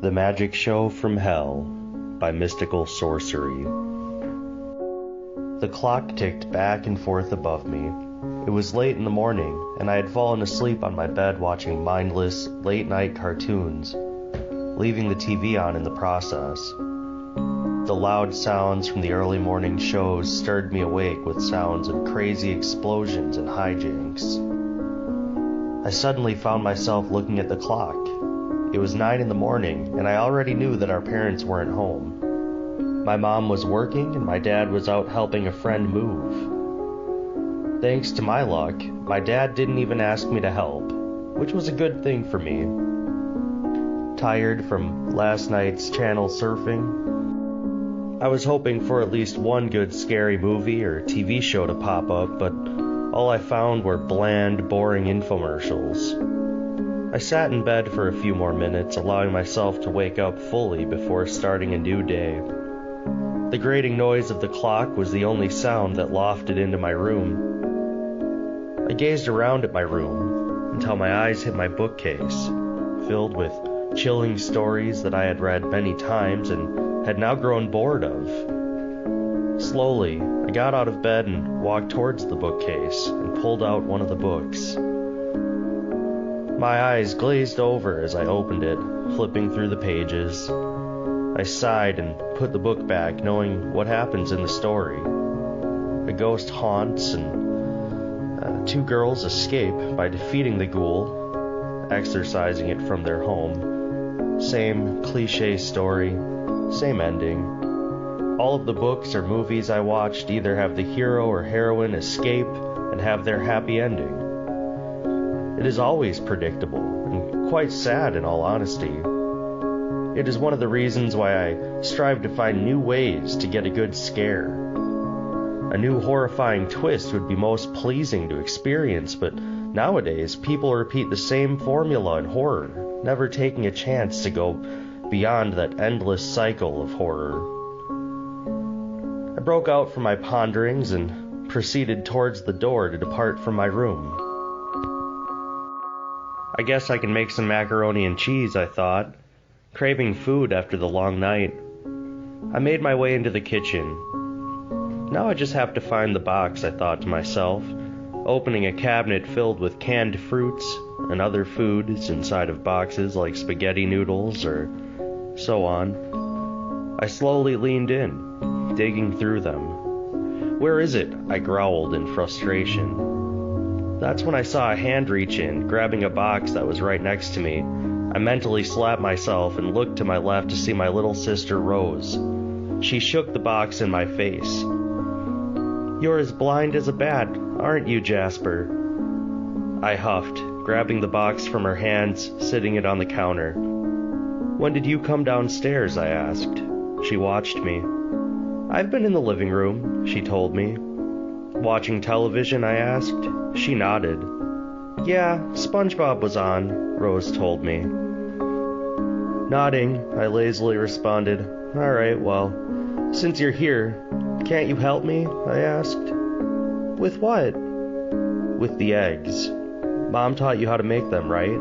The Magic Show from Hell by Mystical Sorcery. The clock ticked back and forth above me. It was late in the morning, and I had fallen asleep on my bed watching mindless, late-night cartoons, leaving the TV on in the process. The loud sounds from the early morning shows stirred me awake with sounds of crazy explosions and hijinks. I suddenly found myself looking at the clock. It was 9 in the morning, and I already knew that our parents weren't home. My mom was working, and my dad was out helping a friend move. Thanks to my luck, my dad didn't even ask me to help, which was a good thing for me. Tired from last night's channel surfing, I was hoping for at least one good scary movie or TV show to pop up, but all I found were bland, boring infomercials. I sat in bed for a few more minutes, allowing myself to wake up fully before starting a new day. The grating noise of the clock was the only sound that lofted into my room. I gazed around at my room until my eyes hit my bookcase, filled with chilling stories that I had read many times and had now grown bored of. Slowly, I got out of bed and walked towards the bookcase and pulled out one of the books. My eyes glazed over as I opened it, flipping through the pages. I sighed and put the book back, knowing what happens in the story. A ghost haunts, and 2 girls escape by defeating the ghoul, exorcising it from their home. Same cliché story, same ending. All of the books or movies I watched either have the hero or heroine escape and have their happy ending. It is always predictable, and quite sad in all honesty. It is one of the reasons why I strive to find new ways to get a good scare. A new horrifying twist would be most pleasing to experience, but nowadays people repeat the same formula in horror, never taking a chance to go beyond that endless cycle of horror. I broke out from my ponderings and proceeded towards the door to depart from my room. I guess I can make some macaroni and cheese, I thought, craving food after the long night. I made my way into the kitchen. Now I just have to find the box, I thought to myself, opening a cabinet filled with canned fruits and other foods inside of boxes like spaghetti noodles or so on. I slowly leaned in, digging through them. "Where is it?" I growled in frustration. That's when I saw a hand reach in, grabbing a box that was right next to me. I mentally slapped myself and looked to my left to see my little sister Rose. She shook the box in my face. "You're as blind as a bat, aren't you, Jasper?" I huffed, grabbing the box from her hands, sitting it on the counter. "When did you come downstairs?" I asked. She watched me. "I've been in the living room," she told me. "Watching television?" I asked. She nodded. "Yeah, SpongeBob was on," Rose told me. Nodding, I lazily responded, "All right, well, since you're here, can't you help me?" I asked. "With what?" "With the eggs. Mom taught you how to make them, right?"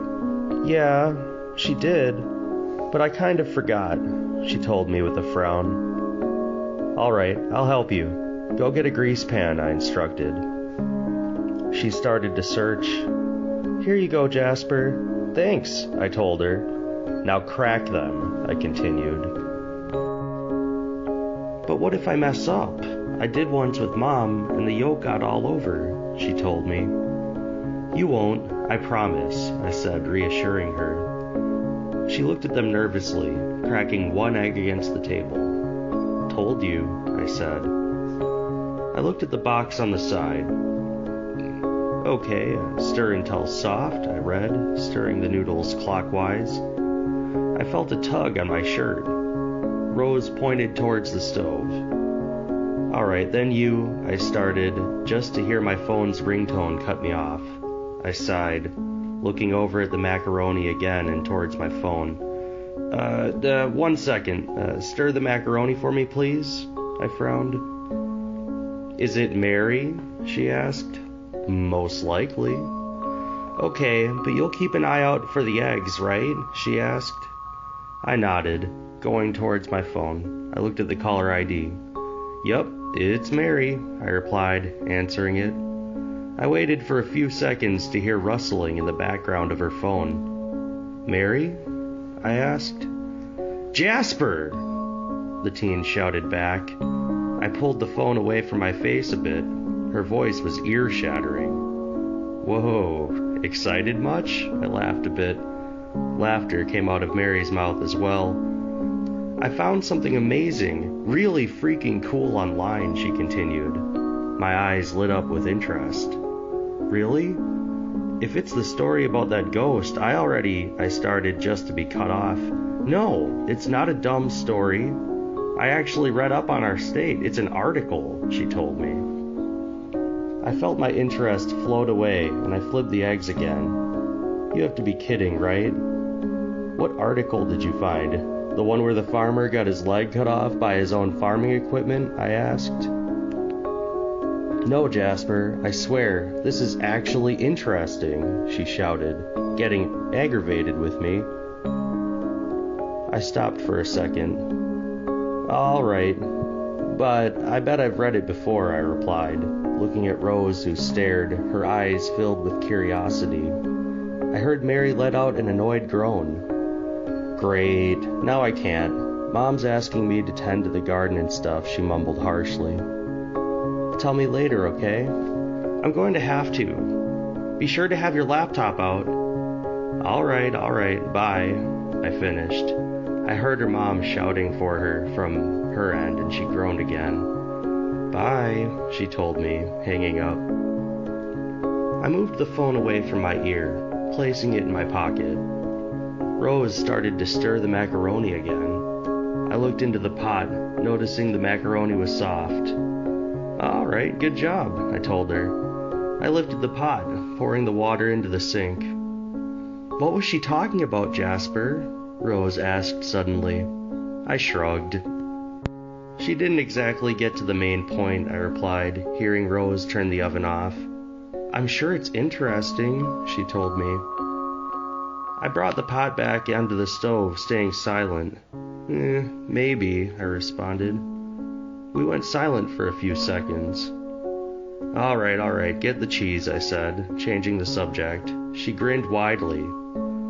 "Yeah, she did, but I kind of forgot," she told me with a frown. "All right, I'll help you. Go get a grease pan," I instructed. She started to search. "Here you go, Jasper." "Thanks," I told her. "Now crack them," I continued. "But what if I mess up? I did once with Mom, and the yolk got all over," she told me. "You won't, I promise," I said, reassuring her. She looked at them nervously, cracking one egg against the table. "Told you," I said. I looked at the box on the side. "Okay, stir until soft," I read, stirring the noodles clockwise. I felt a tug on my shirt. Rose pointed towards the stove. "All right, then you," I started, just to hear my phone's ringtone cut me off. I sighed, looking over at the macaroni again and towards my phone. 1 second. Stir the macaroni for me, please?" I frowned. "Is it Mary?" she asked. "Most likely." "Okay, but you'll keep an eye out for the eggs, right?" she asked. I nodded, going towards my phone. I looked at the caller ID. "Yup, it's Mary," I replied, answering it. I waited for a few seconds to hear rustling in the background of her phone. "Mary?" I asked. "Jasper!" the teen shouted back. I pulled the phone away from my face a bit. Her voice was ear-shattering. "Whoa, excited much?" I laughed a bit. Laughter came out of Mary's mouth as well. "I found something amazing, really freaking cool online," she continued. My eyes lit up with interest. "Really? If it's the story about that ghost, I started just to be cut off. "No, it's not a dumb story. I actually read up on our state. It's an article," she told me. I felt my interest float away, and I flipped the eggs again. "You have to be kidding, right?" "What article did you find? The one where the farmer got his leg cut off by his own farming equipment?" I asked. "No, Jasper, I swear, this is actually interesting," she shouted, getting aggravated with me. I stopped for a second. "All right, but I bet I've read it before," I replied, looking at Rose, who stared, her eyes filled with curiosity. I heard Mary let out an annoyed groan. "Great, now I can't. Mom's asking me to tend to the garden and stuff," she mumbled harshly. "Tell me later, okay?" "I'm going to have to. Be sure to have your laptop out." All right, bye," I finished. I heard her mom shouting for her from her end, and she groaned again. "Bye," she told me, hanging up. I moved the phone away from my ear, placing it in my pocket. Rose started to stir the macaroni again. I looked into the pot, noticing the macaroni was soft. "All right, good job," I told her. I lifted the pot, pouring the water into the sink. "What was she talking about, Jasper?" Rose asked suddenly. I shrugged. "She didn't exactly get to the main point," I replied, hearing Rose turn the oven off. "I'm sure it's interesting," she told me. I brought the pot back onto the stove, staying silent. Maybe," I responded. We went silent for a few seconds. All right, get the cheese," I said, changing the subject. She grinned widely.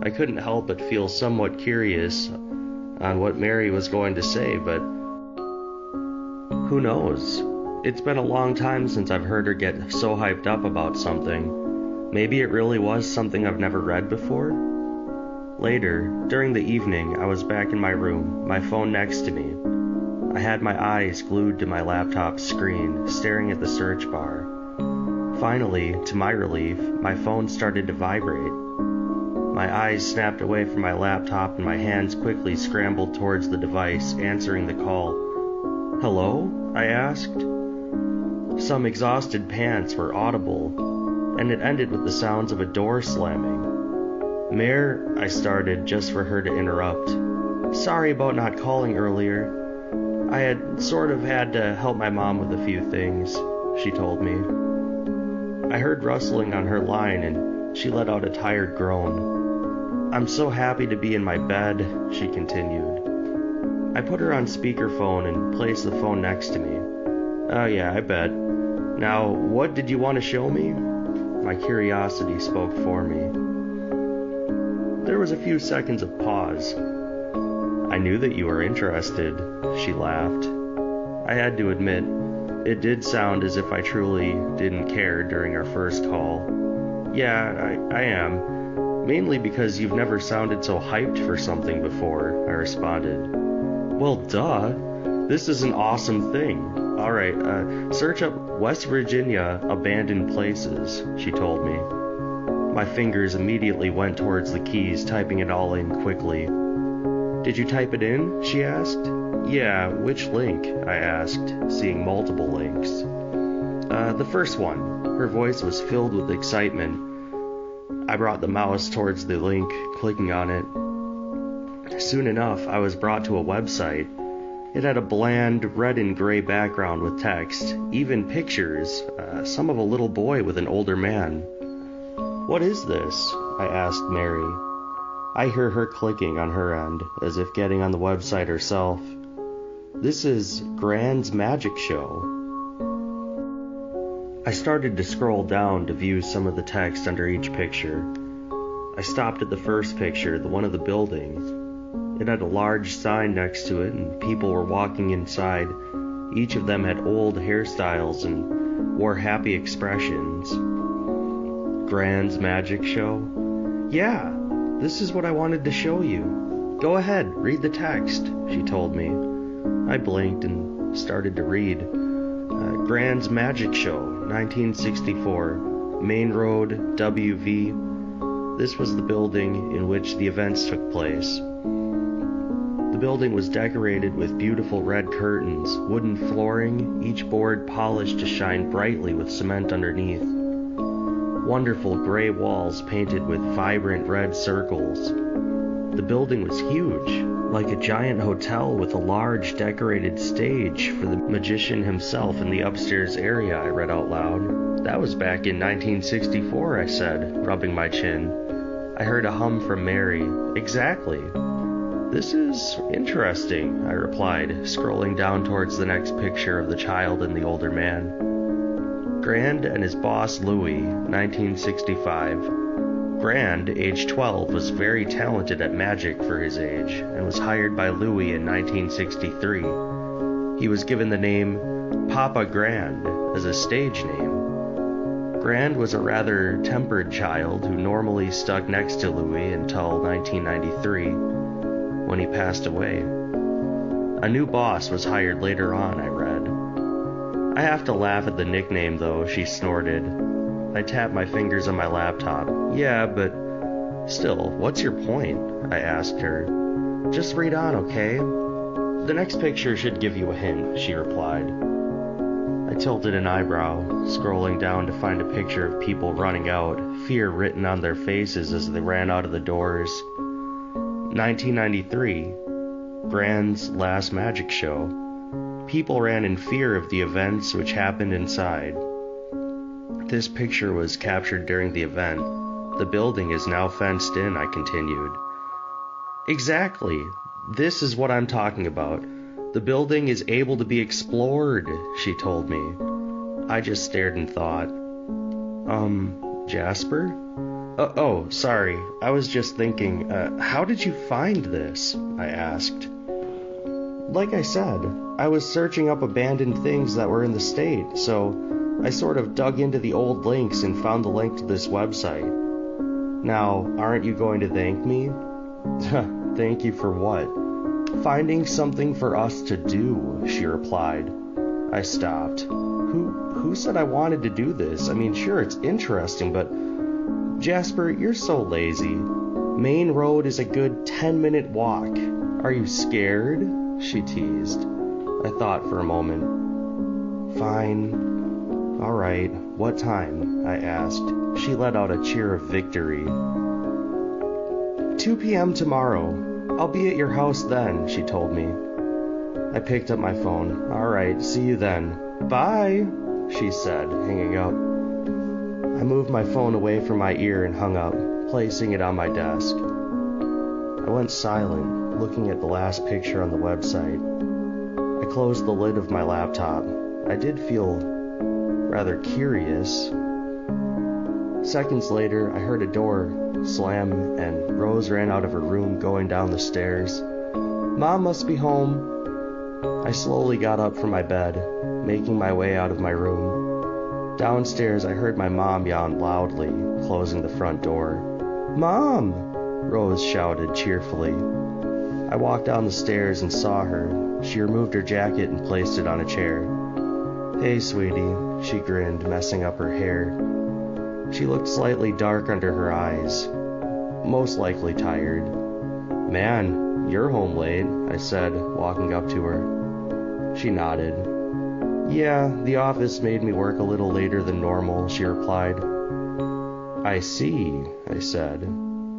I couldn't help but feel somewhat curious on what Mary was going to say, but who knows? It's been a long time since I've heard her get so hyped up about something. Maybe it really was something I've never read before? Later, during the evening, I was back in my room, my phone next to me. I had my eyes glued to my laptop screen, staring at the search bar. Finally, to my relief, my phone started to vibrate. My eyes snapped away from my laptop and my hands quickly scrambled towards the device, answering the call. "Hello?" I asked. Some exhausted pants were audible, and it ended with the sounds of a door slamming. "Mare," I started, just for her to interrupt. "Sorry about not calling earlier. I had sort of had to help my mom with a few things," she told me. I heard rustling on her line, and she let out a tired groan. "I'm so happy to be in my bed," she continued. I put her on speakerphone and placed the phone next to me. "Oh yeah, I bet. Now, what did you want to show me?" My curiosity spoke for me. There was a few seconds of pause. "I knew that you were interested," she laughed. I had to admit, it did sound as if I truly didn't care during our first call. "Yeah, I am. Mainly because you've never sounded so hyped for something before," I responded. "Well, duh. This is an awesome thing. All right, search up West Virginia abandoned places," she told me. My fingers immediately went towards the keys, typing it all in quickly. "Did you type it in?" she asked. "Yeah, which link?" I asked, seeing multiple links. The first one." Her voice was filled with excitement. I brought the mouse towards the link, clicking on it. Soon enough, I was brought to a website. It had a bland red and gray background with text, even pictures, some of a little boy with an older man. "What is this?" I asked Mary. I hear her clicking on her end, as if getting on the website herself. This is Grand's Magic Show. I started to scroll down to view some of the text under each picture. I stopped at the first picture, the one of the building. It had a large sign next to it, and people were walking inside. Each of them had old hairstyles and wore happy expressions. Grand's Magic Show? Yeah, this is what I wanted to show you. Go ahead, read the text, she told me. I blinked and started to read. Grand's Magic Show, 1964, Main Road, WV. This was the building in which the events took place. The building was decorated with beautiful red curtains, wooden flooring, each board polished to shine brightly with cement underneath. Wonderful gray walls painted with vibrant red circles. The building was huge, like a giant hotel with a large decorated stage for the magician himself in the upstairs area, I read out loud. That was back in 1964, I said, rubbing my chin. I heard a hum from Mary. Exactly. This is interesting, I replied, scrolling down towards the next picture of the child and the older man. Grand and his boss Louis, 1965. Grand, age 12, was very talented at magic for his age and was hired by Louis in 1963. He was given the name Papa Grand as a stage name. Grand was a rather tempered child who normally stuck next to Louis until 1993, when he passed away. A new boss was hired later on, I read. I have to laugh at the nickname, though, she snorted. I tapped my fingers on my laptop. Yeah, but still, what's your point? I asked her. Just read on, okay? The next picture should give you a hint, she replied. I tilted an eyebrow, scrolling down to find a picture of people running out, fear written on their faces as they ran out of the doors. 1993, Grand's last magic show. People ran in fear of the events which happened inside. This picture was captured during the event. The building is now fenced in, I continued. Exactly. This is what I'm talking about. The building is able to be explored, she told me. I just stared and thought. Jasper? Oh, sorry. I was just thinking, how did you find this? I asked. Like I said, I was searching up abandoned things that were in the state, so I sort of dug into the old links and found the link to this website. Now, aren't you going to thank me? Thank you for what? Finding something for us to do, she replied. I stopped. Who said I wanted to do this? I mean, sure, it's interesting, but Jasper, you're so lazy. Main Road is a good 10-minute walk. Are you scared? She teased. I thought for a moment. Fine. All right. What time? I asked. She let out a cheer of victory. 2 p.m. tomorrow. I'll be at your house then, she told me. I picked up my phone. All right, see you then. Bye, she said, hanging up. I moved my phone away from my ear and hung up, placing it on my desk. I went silent, looking at the last picture on the website. I closed the lid of my laptop. I did feel rather curious. Seconds later, I heard a door slam, and Rose ran out of her room, going down the stairs. Mom must be home. I slowly got up from my bed, making my way out of my room. Downstairs, I heard my mom yawn loudly, closing the front door. Mom! Rose shouted cheerfully. I walked down the stairs and saw her. She removed her jacket and placed it on a chair. Hey, sweetie, she grinned, messing up her hair. She looked slightly dark under her eyes, most likely tired. Man, you're home late, I said, walking up to her. She nodded. Yeah, the office made me work a little later than normal, she replied. I see, I said.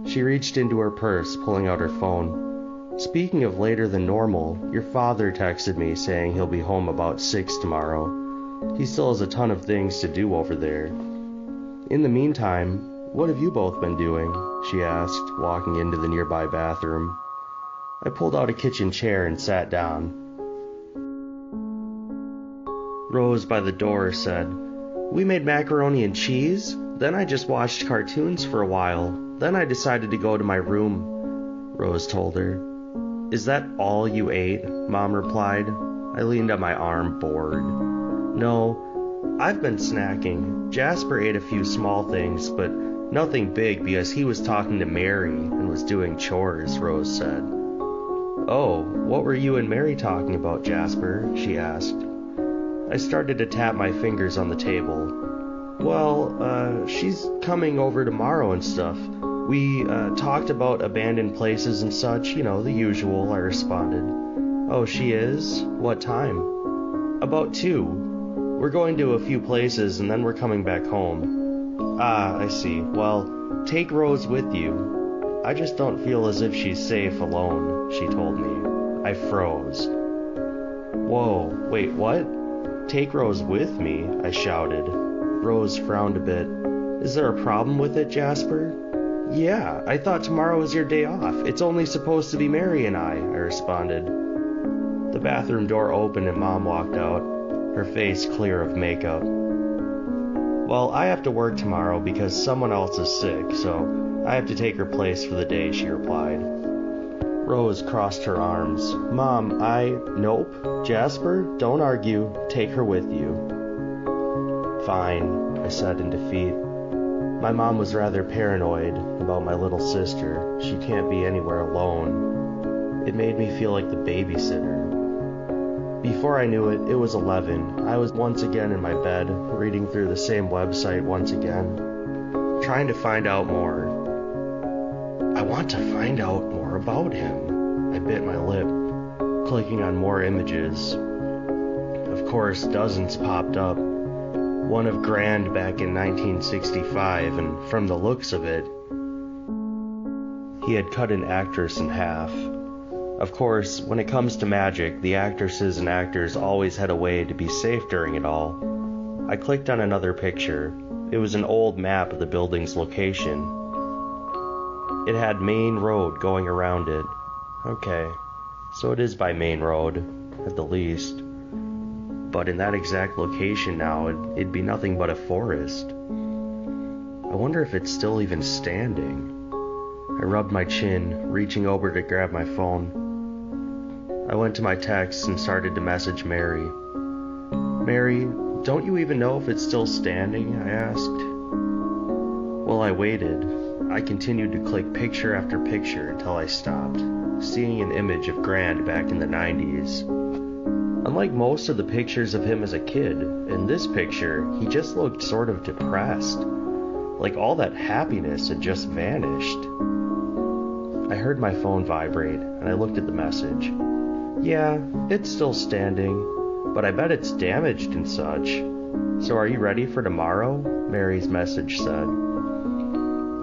She reached into her purse, pulling out her phone. Speaking of later than normal, your father texted me saying he'll be home about 6 tomorrow. He still has a ton of things to do over there. In the meantime, "What have you both been doing?" she asked, walking into the nearby bathroom. I pulled out a kitchen chair and sat down. Rose by the door said, "We made macaroni and cheese. Then I just watched cartoons for a while. Then I decided to go to my room," Rose told her. "Is that all you ate?" Mom replied. I leaned on my arm, bored. "No, I've been snacking. Jasper ate a few small things, but nothing big because he was talking to Mary and was doing chores," Rose said. "Oh, what were you and Mary talking about, Jasper?" she asked. I started to tap my fingers on the table. "Well, she's coming over tomorrow and stuff. We talked about abandoned places and such, the usual," I responded. "Oh, she is? What time?" "About 2. We're going to a few places and then we're coming back home." "Ah, I see. Well, take Rose with you. I just don't feel as if she's safe alone," she told me. I froze. "Whoa, wait, what? Take Rose with me?" I shouted. Rose frowned a bit. "Is there a problem with it, Jasper?" "Yeah, I thought tomorrow was your day off. It's only supposed to be Mary and I responded. The bathroom door opened and Mom walked out, her face clear of makeup. "Well, I have to work tomorrow because someone else is sick, so I have to take her place for the day," she replied. Rose crossed her arms. "Mom, Nope. Jasper, don't argue. Take her with you." "Fine," I said in defeat. My mom was rather paranoid about my little sister. She can't be anywhere alone. It made me feel like the babysitter. Before I knew it, it was 11. I was once again in my bed, reading through the same website once again, trying to find out more. I want to find out more about him. I bit my lip, clicking on more images. Of course, dozens popped up. One of Grand back in 1965, and from the looks of it, he had cut an actress in half. Of course, when it comes to magic, the actresses and actors always had a way to be safe during it all. I clicked on another picture. It was an old map of the building's location. It had Main Road going around it. Okay, so it is by Main Road, at the least. But in that exact location now, it'd be nothing but a forest. I wonder if it's still even standing. I rubbed my chin, reaching over to grab my phone. I went to my texts and started to message Mary. "Mary, don't you even know if it's still standing?" I asked. While I waited, I continued to click picture after picture until I stopped, seeing an image of Grand back in the 90s. Unlike most of the pictures of him as a kid, in this picture, he just looked sort of depressed, like all that happiness had just vanished. I heard my phone vibrate, and I looked at the message. "Yeah, it's still standing, but I bet it's damaged and such. So are you ready for tomorrow?" Mary's message said.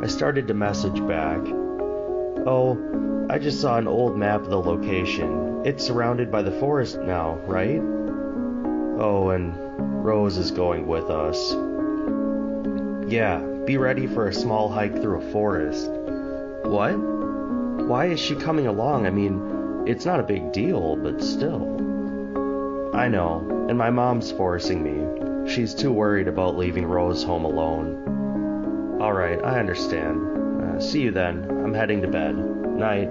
I started to message back. "Oh, I just saw an old map of the location. It's surrounded by the forest now, right? Oh, and Rose is going with us. Yeah, be ready for a small hike through a forest." "What? Why is she coming along? I mean, it's not a big deal, but still." "I know, and my mom's forcing me. She's too worried about leaving Rose home alone." "Alright, I understand. See you then. I'm heading to bed. Night."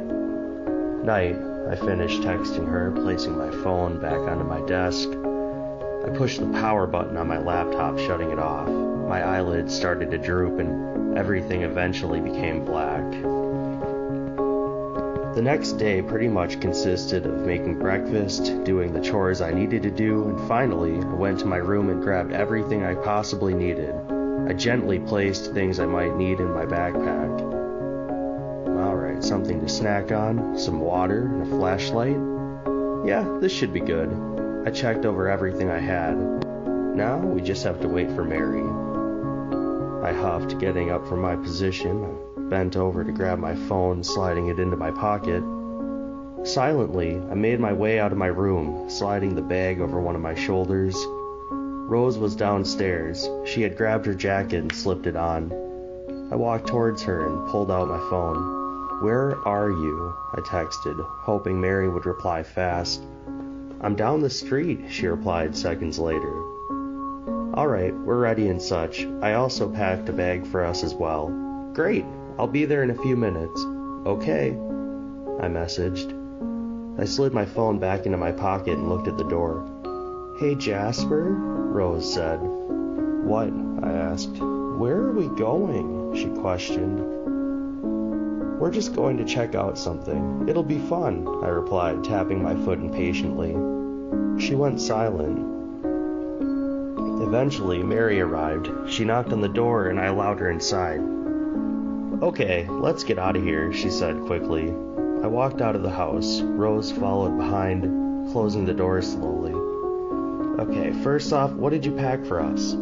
"Night," I finished texting her, placing my phone back onto my desk. I pushed the power button on my laptop, shutting it off. My eyelids started to droop and everything eventually became black. The next day pretty much consisted of making breakfast, doing the chores I needed to do, and finally, I went to my room and grabbed everything I possibly needed. I gently placed things I might need in my backpack. Alright, something to snack on, some water, and a flashlight. Yeah, this should be good. I checked over everything I had. Now we just have to wait for Mary. I huffed, getting up from my position. I bent over to grab my phone, sliding it into my pocket. Silently, I made my way out of my room, sliding the bag over one of my shoulders. Rose was downstairs. She had grabbed her jacket and slipped it on. I walked towards her and pulled out my phone. "Where are you?" I texted, hoping Mary would reply fast. "I'm down the street," she replied seconds later. "Alright, we're ready and such. I also packed a bag for us as well." "Great, I'll be there in a few minutes." "Okay," I messaged. I slid my phone back into my pocket and looked at the door. "Hey Jasper," Rose said. "What?" I asked. "Where are we going?" she questioned. "We're just going to check out something. It'll be fun," I replied, tapping my foot impatiently. She went silent. Eventually, Mary arrived. She knocked on the door and I allowed her inside. "Okay, let's get out of here," she said quickly. I walked out of the house. Rose followed behind, closing the door slowly. "Okay, first off, what did you pack for us?"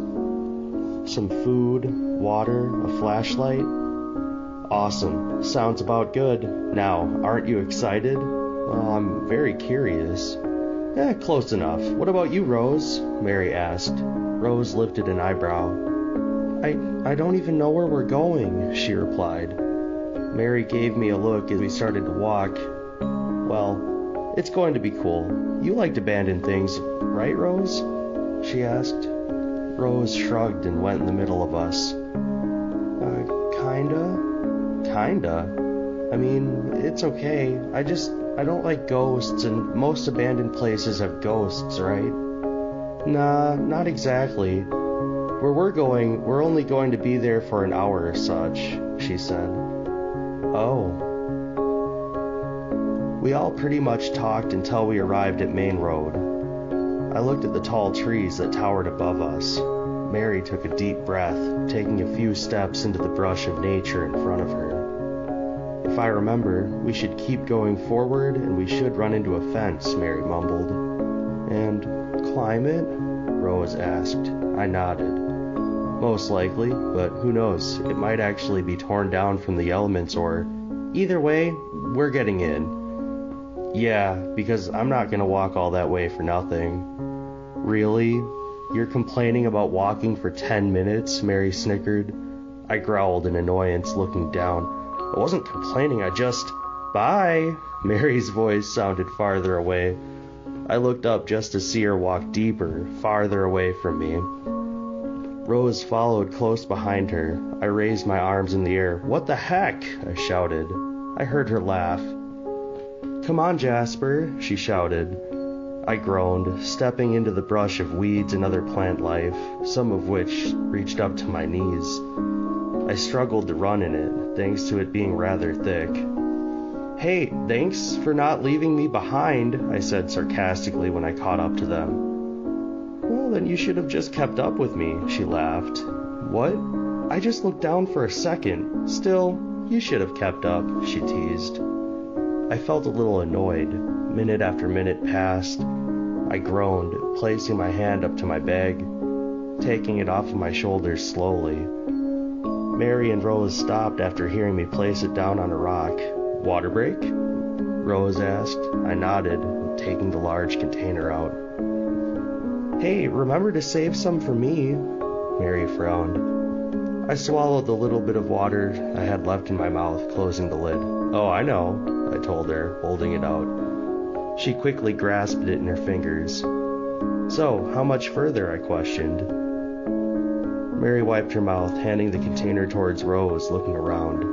"Some food, water, a flashlight." "Awesome. Sounds about good. Now, aren't you excited?" "Well, I'm very curious." Close enough. What about you, Rose?" Mary asked. Rose lifted an eyebrow. I don't even know where we're going," she replied. Mary gave me a look as we started to walk. "Well, it's going to be cool. You liked abandoned things, right, Rose?" she asked. Rose shrugged and went in the middle of us. Kinda? Kinda? I mean, it's okay. I don't like ghosts, and most abandoned places have ghosts, right? Nah, not exactly. Where we're going, we're only going to be there for an hour or such, she said. Oh. We all pretty much talked until we arrived at Main Road. I looked at the tall trees that towered above us. Mary took a deep breath, taking a few steps into the brush of nature in front of her. "If I remember, we should keep going forward and we should run into a fence," Mary mumbled. "And climb it?" Rose asked. I nodded. "Most likely, but who knows, it might actually be torn down from the elements or... Either way, we're getting in." "Yeah, because I'm not gonna walk all that way for nothing." "Really? You're complaining about walking for 10 minutes?" Mary snickered. I growled in annoyance, looking down. "I wasn't complaining, I just... Bye!" Mary's voice sounded farther away. I looked up just to see her walk deeper, farther away from me. Rose followed close behind her. I raised my arms in the air. "What the heck?" I shouted. I heard her laugh. "Come on, Jasper," she shouted. I groaned, stepping into the brush of weeds and other plant life, some of which reached up to my knees. I struggled to run in it, thanks to it being rather thick. "Hey, thanks for not leaving me behind," I said sarcastically when I caught up to them. "Well, then you should have just kept up with me," she laughed. "What? I just looked down for a second. Still, you should have kept up," she teased. I felt a little annoyed. Minute after minute passed. I groaned, placing my hand up to my bag, taking it off of my shoulders slowly. Mary and Rose stopped after hearing me place it down on a rock. "Water break?" Rose asked. I nodded, taking the large container out. "Hey, remember to save some for me," Mary frowned. I swallowed the little bit of water I had left in my mouth, closing the lid. "Oh, I know," I told her, holding it out. She quickly grasped it in her fingers. "So, how much further?" I questioned. Mary wiped her mouth, handing the container towards Rose, looking around.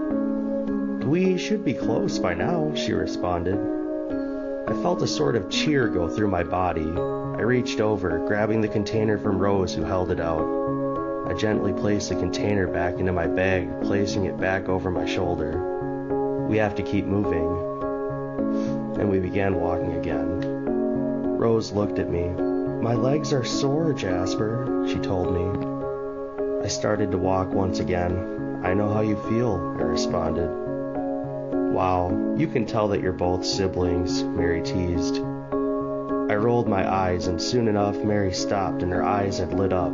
"We should be close by now," she responded. I felt a sort of cheer go through my body. I reached over, grabbing the container from Rose, who held it out. I gently placed the container back into my bag, placing it back over my shoulder. "We have to keep moving." And we began walking again. Rose looked at me. "My legs are sore, Jasper," she told me. I started to walk once again. "I know how you feel," I responded. "Wow, you can tell that you're both siblings," Mary teased. I rolled my eyes, and soon enough Mary stopped and her eyes had lit up.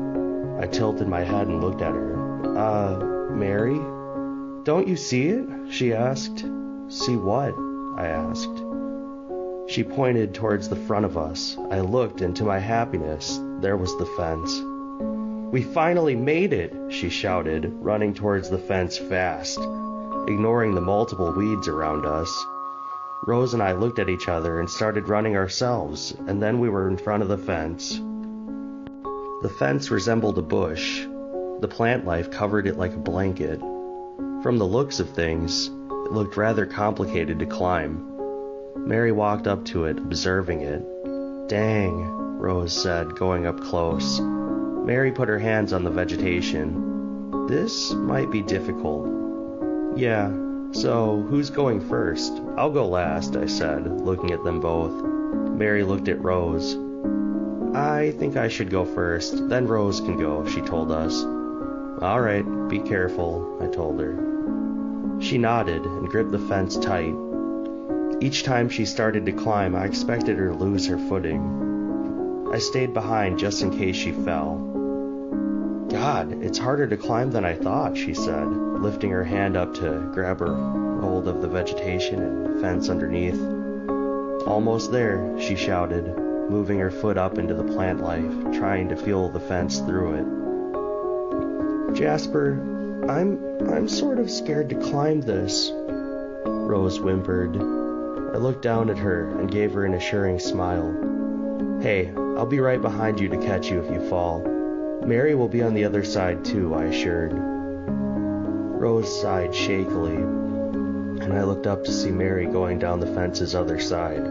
I tilted my head and looked at her. Mary? Don't you see it?" she asked. "See what?" I asked. She pointed towards the front of us. I looked, and to my happiness, there was the fence. "We finally made it," she shouted, running towards the fence fast, ignoring the multiple weeds around us. Rose and I looked at each other and started running ourselves, and then we were in front of the fence. The fence resembled a bush. The plant life covered it like a blanket. From the looks of things, it looked rather complicated to climb. Mary walked up to it, observing it. "Dang," Rose said, going up close. Mary put her hands on the vegetation. "This might be difficult." "Yeah, so who's going first?" "I'll go last," I said, looking at them both. Mary looked at Rose. "I think I should go first, then Rose can go," she told us. "All right, be careful," I told her. She nodded and gripped the fence tight. Each time she started to climb, I expected her to lose her footing. I stayed behind just in case she fell. "God, it's harder to climb than I thought," she said, lifting her hand up to grab her hold of the vegetation and the fence underneath. "Almost there," she shouted, moving her foot up into the plant life, trying to feel the fence through it. "Jasper, I'm sort of scared to climb this," Rose whimpered. I looked down at her and gave her an assuring smile. "Hey, I'll be right behind you to catch you if you fall. Mary will be on the other side too," I assured. Rose sighed shakily, and I looked up to see Mary going down the fence's other side.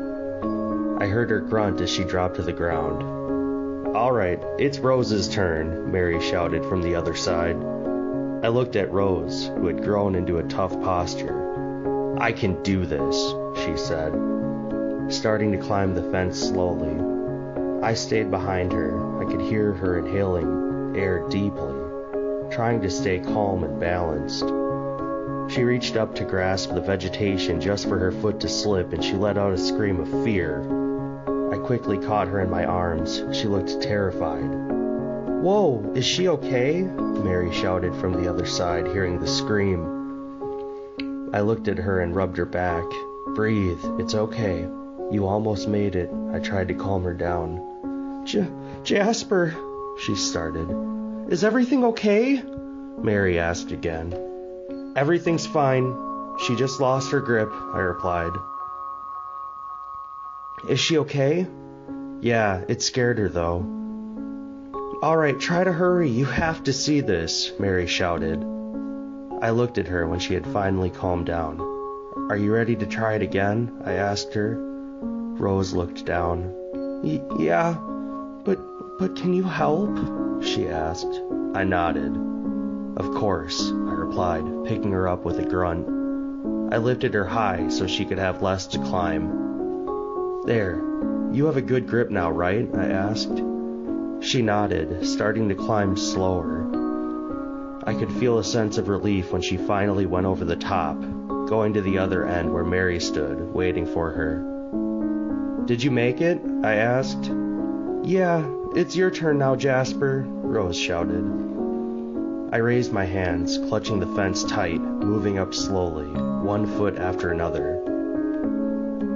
I heard her grunt as she dropped to the ground. "All right, it's Rose's turn," Mary shouted from the other side. I looked at Rose, who had grown into a tough posture. "I can do this," she said, starting to climb the fence slowly. I stayed behind her. I could hear her inhaling air deeply, trying to stay calm and balanced. She reached up to grasp the vegetation just for her foot to slip, and she let out a scream of fear. I quickly caught her in my arms. She looked terrified. "Whoa, is she okay?" Mary shouted from the other side, hearing the scream. I looked at her and rubbed her back. "Breathe, it's okay. You almost made it," I tried to calm her down. Jasper," she started. "Is everything okay?" Mary asked again. "Everything's fine. She just lost her grip," I replied. "Is she okay?" "Yeah, it scared her though." "All right, try to hurry. You have to see this," Mary shouted. I looked at her when she had finally calmed down. "Are you ready to try it again?" I asked her. Rose looked down. Yeah, but can you help?" she asked. I nodded. "Of course," I replied, picking her up with a grunt. I lifted her high so she could have less to climb. "There, you have a good grip now, right?" I asked. She nodded, starting to climb slower. I could feel a sense of relief when she finally went over the top, going to the other end where Mary stood, waiting for her. "Did you make it?" I asked. "Yeah, it's your turn now, Jasper," Rose shouted. I raised my hands, clutching the fence tight, moving up slowly, one foot after another.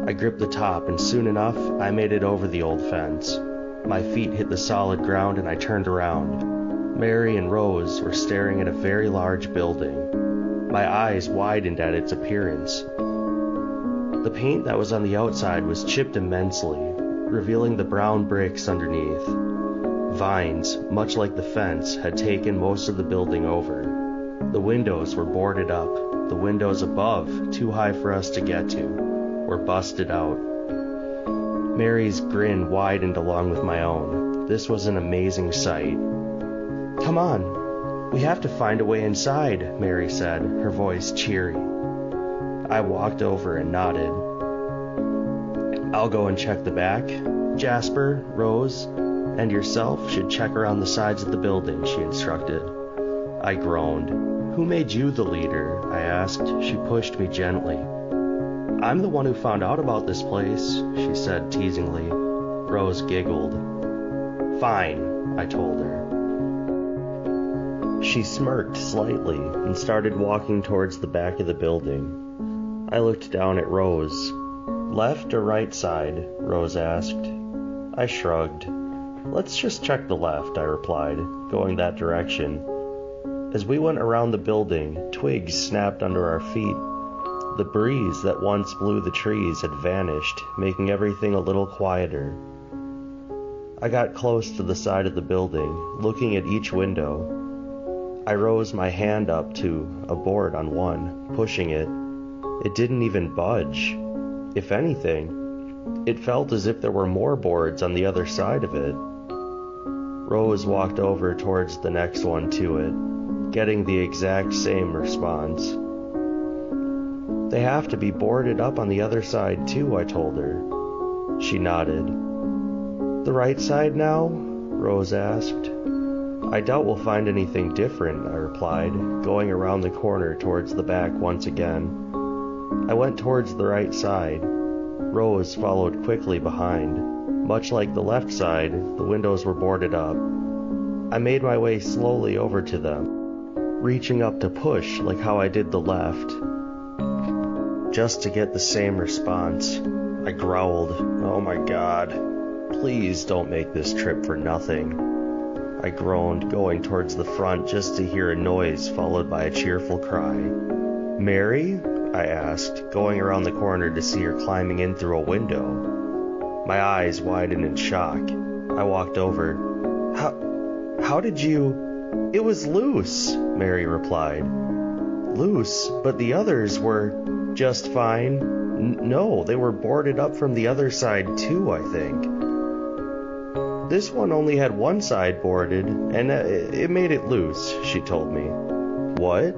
I gripped the top, and soon enough, I made it over the old fence. My feet hit the solid ground, and I turned around. Mary and Rose were staring at a very large building. My eyes widened at its appearance. The paint that was on the outside was chipped immensely, revealing the brown bricks underneath. Vines, much like the fence, had taken most of the building over. The windows were boarded up. The windows above, too high for us to get to, were busted out. Mary's grin widened along with my own. This was an amazing sight. "Come on, we have to find a way inside," Mary said, her voice cheery. I walked over and nodded. "I'll go and check the back. Jasper, Rose, and yourself should check around the sides of the building," she instructed. I groaned. "Who made you the leader?" I asked. She pushed me gently. "I'm the one who found out about this place," she said teasingly. Rose giggled. "Fine," I told her. She smirked slightly and started walking towards the back of the building. I looked down at Rose. "Left or right side?" Rose asked. I shrugged. Let's just check the left, I replied, going that direction. As we went around the building, twigs snapped under our feet. The breeze that once blew the trees had vanished, making everything a little quieter. I got close to the side of the building, looking at each window. I rose my hand up to a board on one, pushing it. It didn't even budge. If anything, it felt as if there were more boards on the other side of it. Rose walked over towards the next one to it, getting the exact same response. They have to be boarded up on the other side too, I told her. She nodded. The right side now? Rose asked. I doubt we'll find anything different, I replied, going around the corner towards the back once again. I went towards the right side. Rose followed quickly behind. Much like the left side, the windows were boarded up. I made my way slowly over to them, reaching up to push like how I did the left, just to get the same response. I growled, "Oh my God, please don't make this trip for nothing." I groaned, going towards the front just to hear a noise followed by a cheerful cry. "Mary?" I asked, going around the corner to see her climbing in through a window. My eyes widened in shock. I walked over. How did you... It was loose, Mary replied. Loose, but the others were just fine. No, they were boarded up from the other side too, I think. This one only had one side boarded, and it made it loose, she told me. What?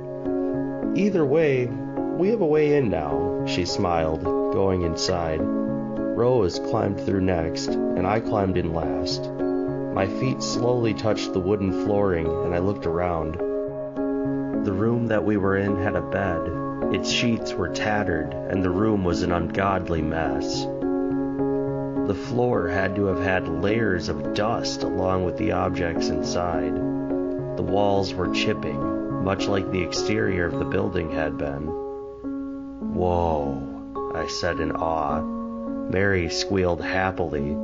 Either way, we have a way in now, she smiled, going inside. Rose climbed through next, and I climbed in last. My feet slowly touched the wooden flooring, and I looked around. The room that we were in had a bed. Its sheets were tattered, and the room was an ungodly mess. The floor had to have had layers of dust along with the objects inside. The walls were chipping, much like the exterior of the building had been. Whoa, I said in awe. Mary squealed happily.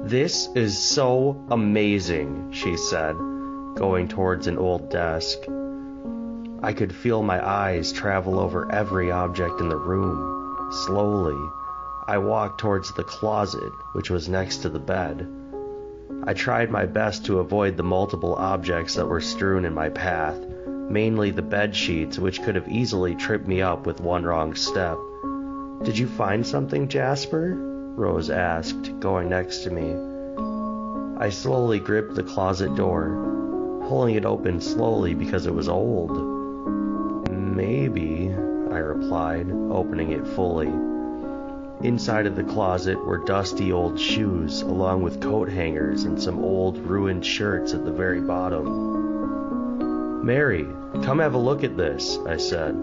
This is so amazing, she said, going towards an old desk. I could feel my eyes travel over every object in the room. Slowly, I walked towards the closet, which was next to the bed. I tried my best to avoid the multiple objects that were strewn in my path, mainly the bed sheets, which could have easily tripped me up with one wrong step. Did you find something, Jasper? Rose asked, going next to me. I slowly gripped the closet door, pulling it open slowly because it was old. Maybe, I replied, opening it fully. Inside of the closet were dusty old shoes, along with coat hangers and some old ruined shirts at the very bottom. Mary, come have a look at this, I said.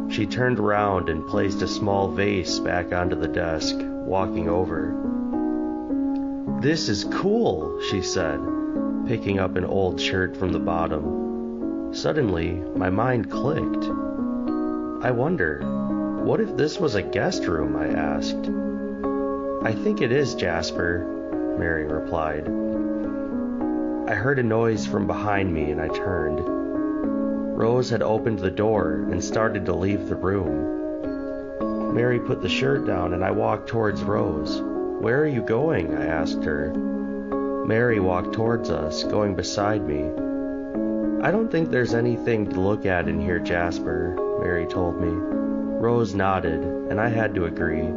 She turned around and placed a small vase back onto the desk, walking over. This is cool, she said, picking up an old shirt from the bottom. Suddenly, my mind clicked. I wonder, what if this was a guest room, I asked. I think it is, Jasper, Mary replied. I heard a noise from behind me and I turned. Rose had opened the door and started to leave the room. Mary put the shirt down and I walked towards Rose. Where are you going? I asked her. Mary walked towards us, going beside me. I don't think there's anything to look at in here, Jasper, Mary told me. Rose nodded, and I had to agree.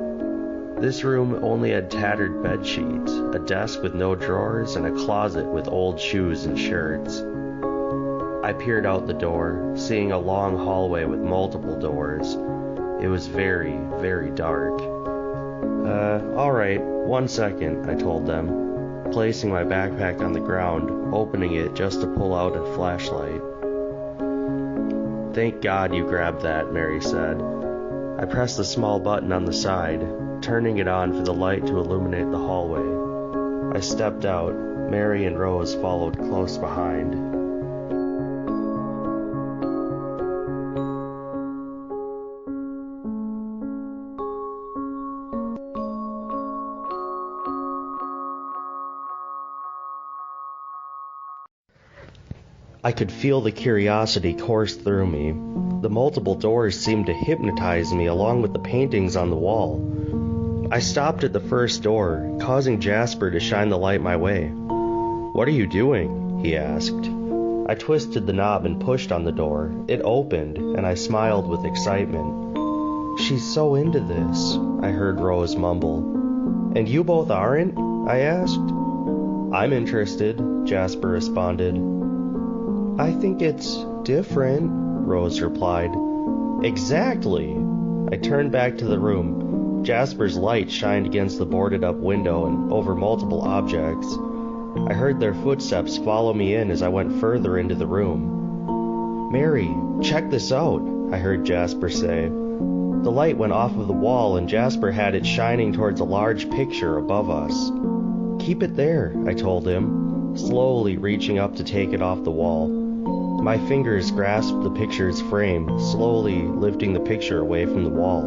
This room only had tattered bed sheets, a desk with no drawers, and a closet with old shoes and shirts. I peered out the door, seeing a long hallway with multiple doors. It was very, very dark. All right, 1 second, I told them, placing my backpack on the ground, opening it just to pull out a flashlight. Thank God you grabbed that, Mary said. I pressed the small button on the side, turning it on for the light to illuminate the hallway. I stepped out. Mary and Rose followed close behind. I could feel the curiosity course through me. The multiple doors seemed to hypnotize me along with the paintings on the wall. I stopped at the first door, causing Jasper to shine the light my way. "What are you doing?" he asked. I twisted the knob and pushed on the door. It opened, and I smiled with excitement. "She's so into this," I heard Rose mumble. "And you both aren't?" I asked. "I'm interested," Jasper responded. "I think it's different," Rose replied. "Exactly!" I turned back to the room. Jasper's light shined against the boarded-up window and over multiple objects. I heard their footsteps follow me in as I went further into the room. "Mary, check this out," I heard Jasper say. The light went off of the wall and Jasper had it shining towards a large picture above us. "Keep it there," I told him, slowly reaching up to take it off the wall. My fingers grasped the picture's frame, slowly lifting the picture away from the wall.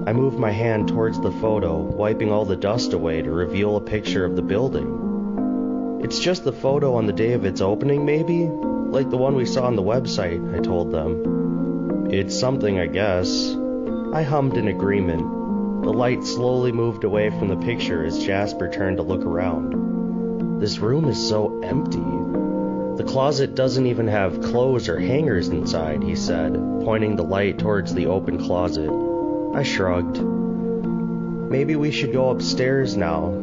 I moved my hand towards the photo, wiping all the dust away to reveal a picture of the building. "It's just the photo on the day of its opening, maybe? Like the one we saw on the website," I told them. "It's something, I guess." I hummed in agreement. The light slowly moved away from the picture as Jasper turned to look around. "This room is so empty. The closet doesn't even have clothes or hangers inside," he said, pointing the light towards the open closet. I shrugged. "Maybe we should go upstairs now,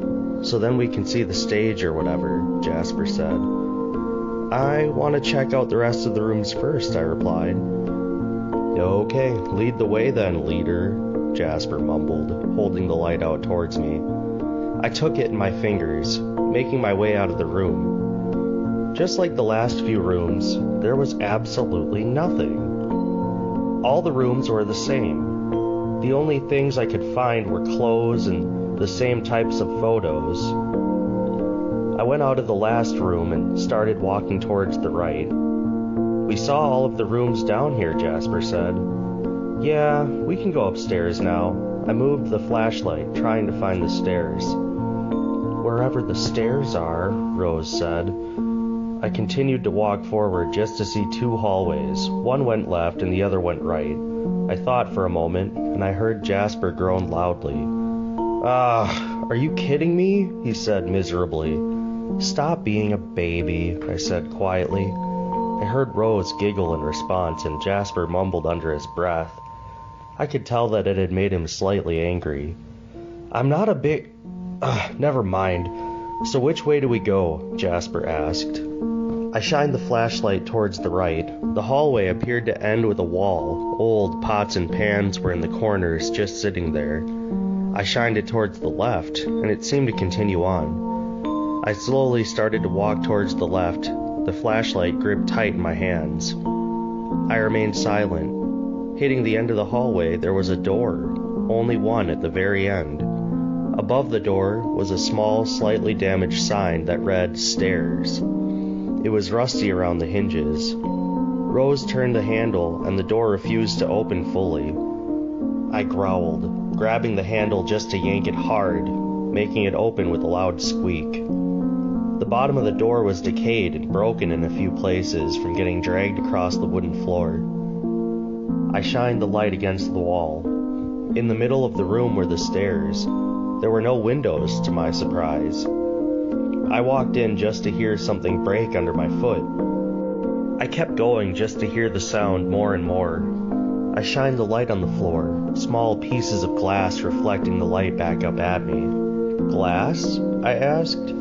so then we can see the stage or whatever," Jasper said. "I want to check out the rest of the rooms first," I replied. "Okay, lead the way then, leader," Jasper mumbled, holding the light out towards me. I took it in my fingers, making my way out of the room. Just like the last few rooms, there was absolutely nothing. All the rooms were the same. The only things I could find were clothes and the same types of photos. I went out of the last room and started walking towards the right. "We saw all of the rooms down here," Jasper said. "Yeah, we can go upstairs now." I moved the flashlight, trying to find the stairs. "Wherever the stairs are," Rose said. I continued to walk forward just to see two hallways. One went left and the other went right. I thought for a moment, and I heard Jasper groan loudly. Are you kidding me?" he said miserably. "Stop being a baby," I said quietly. I heard Rose giggle in response, and Jasper mumbled under his breath. I could tell that it had made him slightly angry. "I'm not a big... never mind. So which way do we go?" Jasper asked. I shined the flashlight towards the right. The hallway appeared to end with a wall. Old pots and pans were in the corners, just sitting there. I shined it towards the left, and it seemed to continue on. I slowly started to walk towards the left, the flashlight gripped tight in my hands. I remained silent. Hitting the end of the hallway, there was a door, only one at the very end. Above the door was a small, slightly damaged sign that read, "Stairs." It was rusty around the hinges. Rose turned the handle, and the door refused to open fully. I growled, grabbing the handle just to yank it hard, making it open with a loud squeak. The bottom of the door was decayed and broken in a few places from getting dragged across the wooden floor. I shined the light against the wall. In the middle of the room were the stairs. There were no windows, to my surprise. I walked in just to hear something break under my foot. I kept going just to hear the sound more and more. I shined the light on the floor, small pieces of glass reflecting the light back up at me. "Glass?" I asked.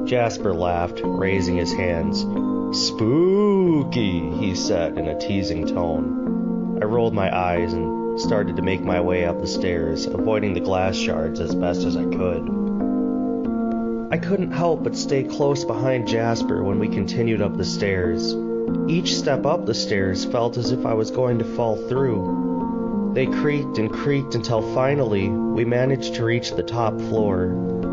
Jasper laughed, raising his hands. "Spooky," he said in a teasing tone. I rolled my eyes and started to make my way up the stairs, avoiding the glass shards as best as I could. I couldn't help but stay close behind Jasper when we continued up the stairs. Each step up the stairs felt as if I was going to fall through. They creaked and creaked until finally we managed to reach the top floor.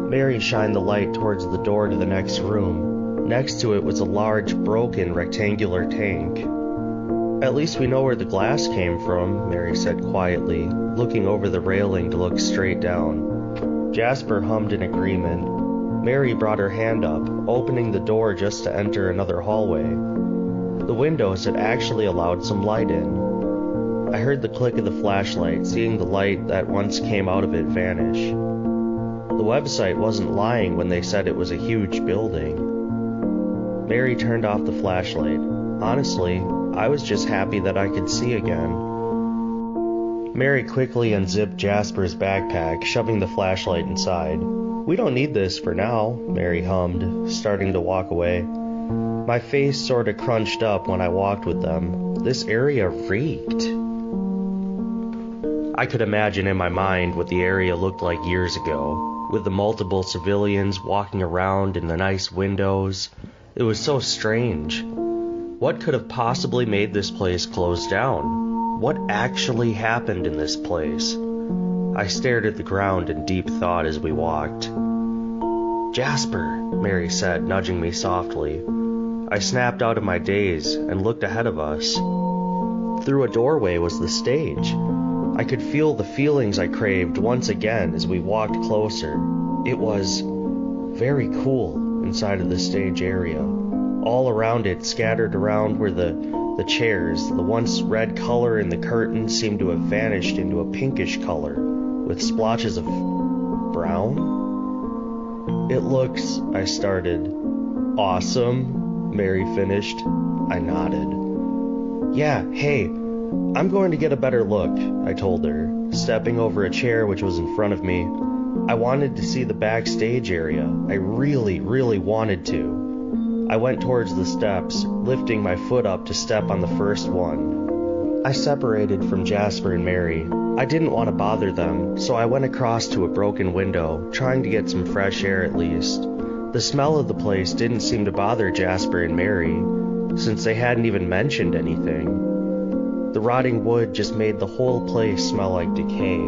Mary shined the light towards the door to the next room. Next to it was a large, broken, rectangular tank. "At least we know where the glass came from," Mary said quietly, looking over the railing to look straight down. Jasper hummed in agreement. Mary brought her hand up, opening the door just to enter another hallway. The windows had actually allowed some light in. I heard the click of the flashlight, seeing the light that once came out of it vanish. The website wasn't lying when they said it was a huge building. Mary turned off the flashlight. Honestly, I was just happy that I could see again. Mary quickly unzipped Jasper's backpack, shoving the flashlight inside. "We don't need this for now," Mary hummed, starting to walk away. My face sorta crunched up when I walked with them. This area reeked. I could imagine in my mind what the area looked like years ago, with the multiple civilians walking around in the nice windows. It was so strange. What could have possibly made this place close down? What actually happened in this place? I stared at the ground in deep thought as we walked. "Jasper," Mary said, nudging me softly. I snapped out of my daze and looked ahead of us. Through a doorway was the stage. I could feel the feelings I craved once again as we walked closer. It was very cool inside of the stage area. All around it, scattered around, were the chairs. The once red color in the curtain seemed to have vanished into a pinkish color, with splotches of brown. "It looks," I started. "Awesome," Mary finished. I nodded. "Yeah, hey, I'm going to get a better look," I told her, stepping over a chair which was in front of me. I wanted to see the backstage area. I really, really wanted to. I went towards the steps, lifting my foot up to step on the first one. I separated from Jasper and Mary. I didn't want to bother them, so I went across to a broken window, trying to get some fresh air at least. The smell of the place didn't seem to bother Jasper and Mary, since they hadn't even mentioned anything. The rotting wood just made the whole place smell like decay.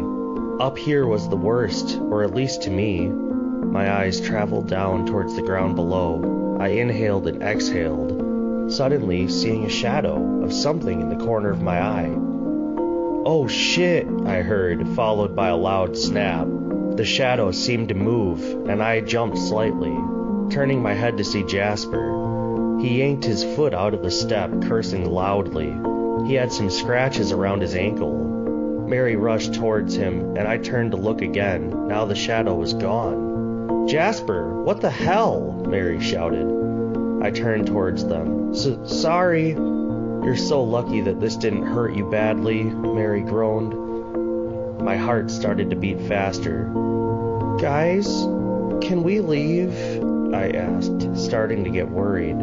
Up here was the worst, or at least to me. My eyes traveled down towards the ground below. I inhaled and exhaled, suddenly seeing a shadow of something in the corner of my eye. "Oh shit," I heard, followed by a loud snap. The shadow seemed to move, and I jumped slightly, turning my head to see Jasper. He yanked his foot out of the step, cursing loudly. He had some scratches around his ankle. Mary rushed towards him, and I turned to look again. Now the shadow was gone. "Jasper, what the hell?" Mary shouted. I turned towards them. Sorry. "You're so lucky that this didn't hurt you badly," Mary groaned. My heart started to beat faster. "Guys, can we leave?" I asked, starting to get worried.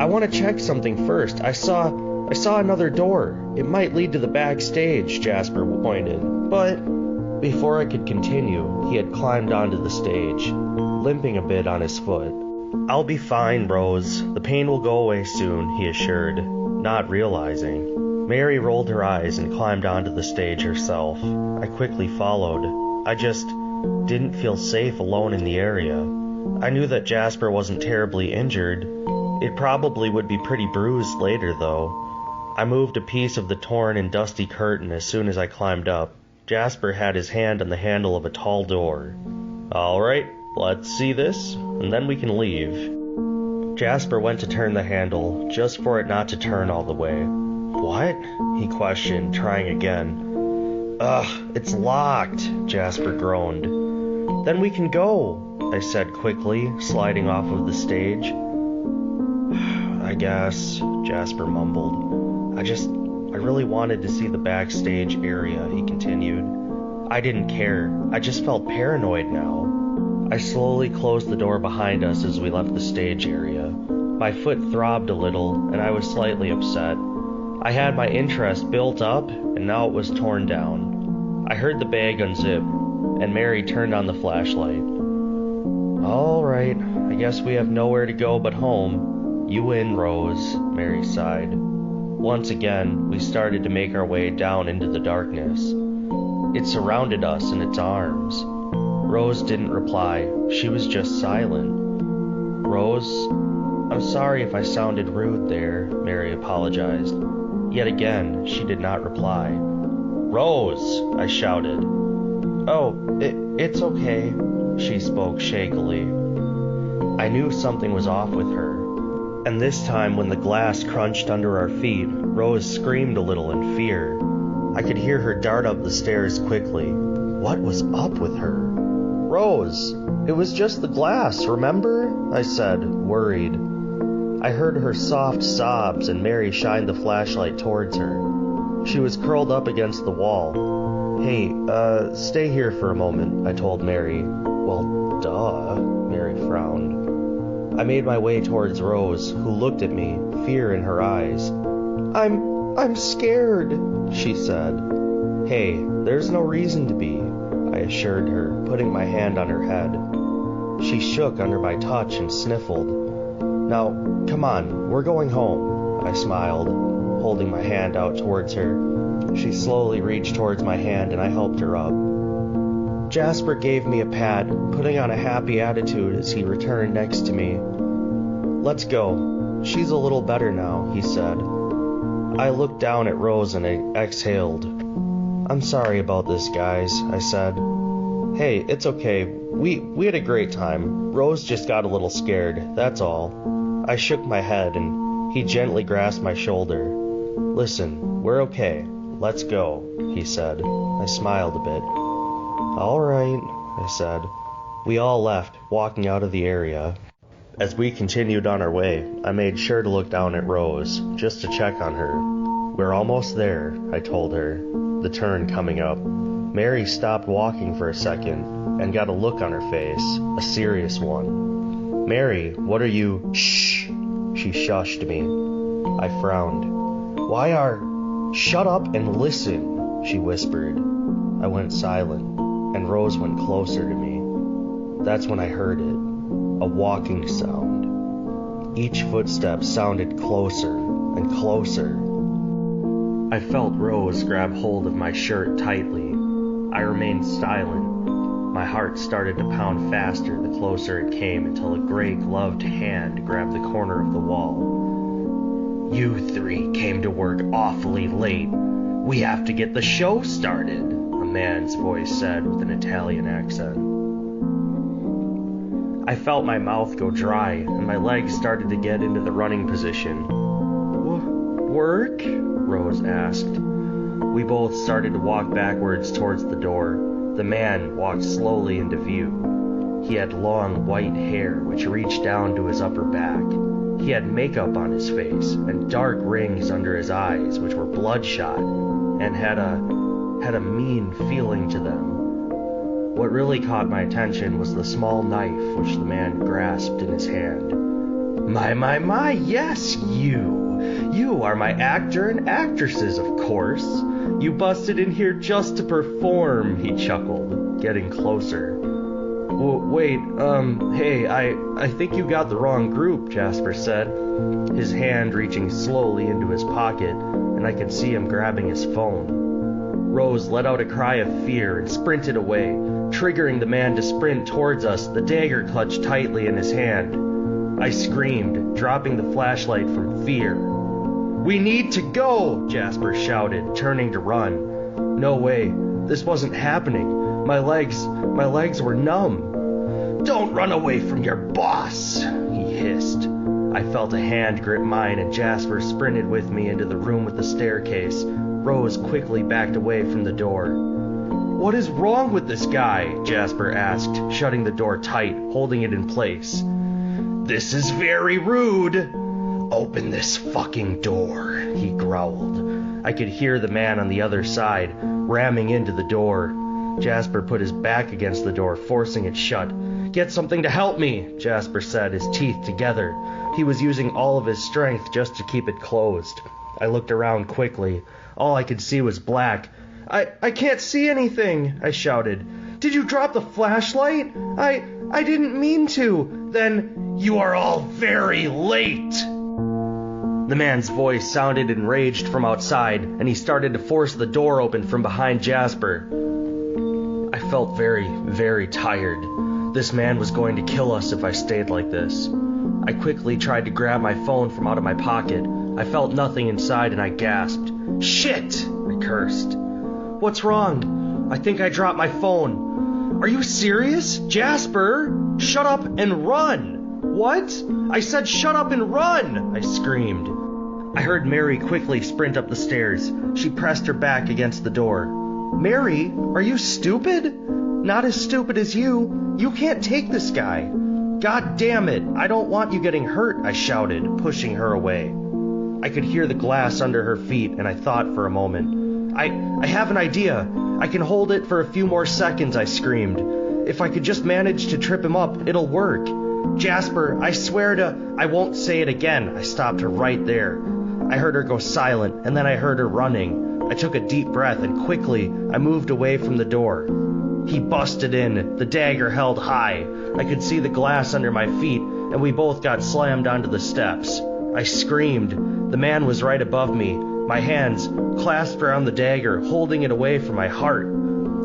"I want to check something first. I saw another door. It might lead to the backstage," Jasper pointed. But before I could continue, he had climbed onto the stage, limping a bit on his foot. "I'll be fine, Rose. The pain will go away soon," he assured, not realizing. Mary rolled her eyes and climbed onto the stage herself. I quickly followed. I just didn't feel safe alone in the area. I knew that Jasper wasn't terribly injured. It probably would be pretty bruised later, though. I moved a piece of the torn and dusty curtain as soon as I climbed up. Jasper had his hand on the handle of a tall door. "All right, let's see this, and then we can leave." Jasper went to turn the handle, just for it not to turn all the way. "What?" he questioned, trying again. "Ugh, it's locked," Jasper groaned. "Then we can go," I said quickly, sliding off of the stage. "I guess," Jasper mumbled. I really wanted to see the backstage area," he continued. I didn't care. I just felt paranoid now. I slowly closed the door behind us as we left the stage area. My foot throbbed a little, and I was slightly upset. I had my interest built up, and now it was torn down. I heard the bag unzip, and Mary turned on the flashlight. "All right, I guess we have nowhere to go but home. You win, Rose," Mary sighed. Once again, we started to make our way down into the darkness. It surrounded us in its arms. Rose didn't reply. She was just silent. "Rose, I'm sorry if I sounded rude there," Mary apologized. Yet again, she did not reply. "Rose!" I shouted. "Oh, it's okay," she spoke shakily. I knew something was off with her. And this time, when the glass crunched under our feet, Rose screamed a little in fear. I could hear her dart up the stairs quickly. What was up with her? Rose, it was just the glass, remember? I said, worried. I heard her soft sobs, and Mary shined the flashlight towards her. She was curled up against the wall. Hey, stay here for a moment, I told Mary. Well, duh, Mary frowned. I made my way towards Rose, who looked at me, fear in her eyes. I'm scared, she said. Hey, there's no reason to be, I assured her, putting my hand on her head. She shook under my touch and sniffled. Now, come on, we're going home, I smiled, holding my hand out towards her. She slowly reached towards my hand and I helped her up. Jasper gave me a pat, putting on a happy attitude as he returned next to me. Let's go. She's a little better now, he said. I looked down at Rose and I exhaled. I'm sorry about this, guys, I said. Hey, it's okay. We had a great time. Rose just got a little scared, that's all. I shook my head and he gently grasped my shoulder. Listen, we're okay. Let's go, he said. I smiled a bit. All right, I said. We all left, walking out of the area. As we continued on our way, I made sure to look down at Rose, just to check on her. We're almost there, I told her, the turn coming up. Mary stopped walking for a second and got a look on her face, a serious one. Mary, what are you... Shh! She shushed me. I frowned. Shut up and listen, she whispered. I went silent, and Rose went closer to me. That's when I heard it, a walking sound. Each footstep sounded closer and closer. I felt Rose grab hold of my shirt tightly. I remained silent. My heart started to pound faster the closer it came until a gray gloved hand grabbed the corner of the wall. You three came to work awfully late. We have to get the show started, a man's voice said with an Italian accent. I felt my mouth go dry, and my legs started to get into the running position. Work? Rose asked. We both started to walk backwards towards the door. The man walked slowly into view. He had long white hair which reached down to his upper back. He had makeup on his face and dark rings under his eyes which were bloodshot and had a mean feeling to them. What really caught my attention was the small knife which the man grasped in his hand. My, yes, you are my actor and actresses, of course. You busted in here just to perform, he chuckled, getting closer. Wait, hey, I think you got the wrong group, Jasper said, his hand reaching slowly into his pocket, and I could see him grabbing his phone. Rose let out a cry of fear and sprinted away, triggering the man to sprint towards us, the dagger clutched tightly in his hand. I screamed, dropping the flashlight from fear. We need to go, Jasper shouted, turning to run. No way, this wasn't happening. My legs were numb. Don't run away from your boss, he hissed. I felt a hand grip mine and Jasper sprinted with me into the room with the staircase. Rose quickly backed away from the door. What is wrong with this guy? Jasper asked, shutting the door tight, holding it in place. This is very rude. Open this fucking door, he growled. I could hear the man on the other side, ramming into the door. Jasper put his back against the door, forcing it shut. Get something to help me, Jasper said, his teeth together. He was using all of his strength just to keep it closed. I looked around quickly. All I could see was black. I can't see anything, I shouted. Did you drop the flashlight? I didn't mean to. Then you are all very late. The man's voice sounded enraged from outside, and he started to force the door open from behind Jasper. I felt very, very tired. This man was going to kill us if I stayed like this. I quickly tried to grab my phone from out of my pocket. I felt nothing inside and I gasped. Shit! I cursed. What's wrong? I think I dropped my phone. Are you serious? Jasper! Shut up and run! What? I said shut up and run! I screamed. I heard Mary quickly sprint up the stairs. She pressed her back against the door. Mary, are you stupid? Not as stupid as you. You can't take this guy. God damn it, I don't want you getting hurt, I shouted, pushing her away. I could hear the glass under her feet, and I thought for a moment. I have an idea. I can hold it for a few more seconds, I screamed. If I could just manage to trip him up, it'll work. Jasper, I swear to... I won't say it again. I stopped her right there. I heard her go silent, and then I heard her running. I took a deep breath, and quickly, I moved away from the door. He busted in, the dagger held high. I could see the glass under my feet, and we both got slammed onto the steps. I screamed. The man was right above me, my hands clasped around the dagger, holding it away from my heart.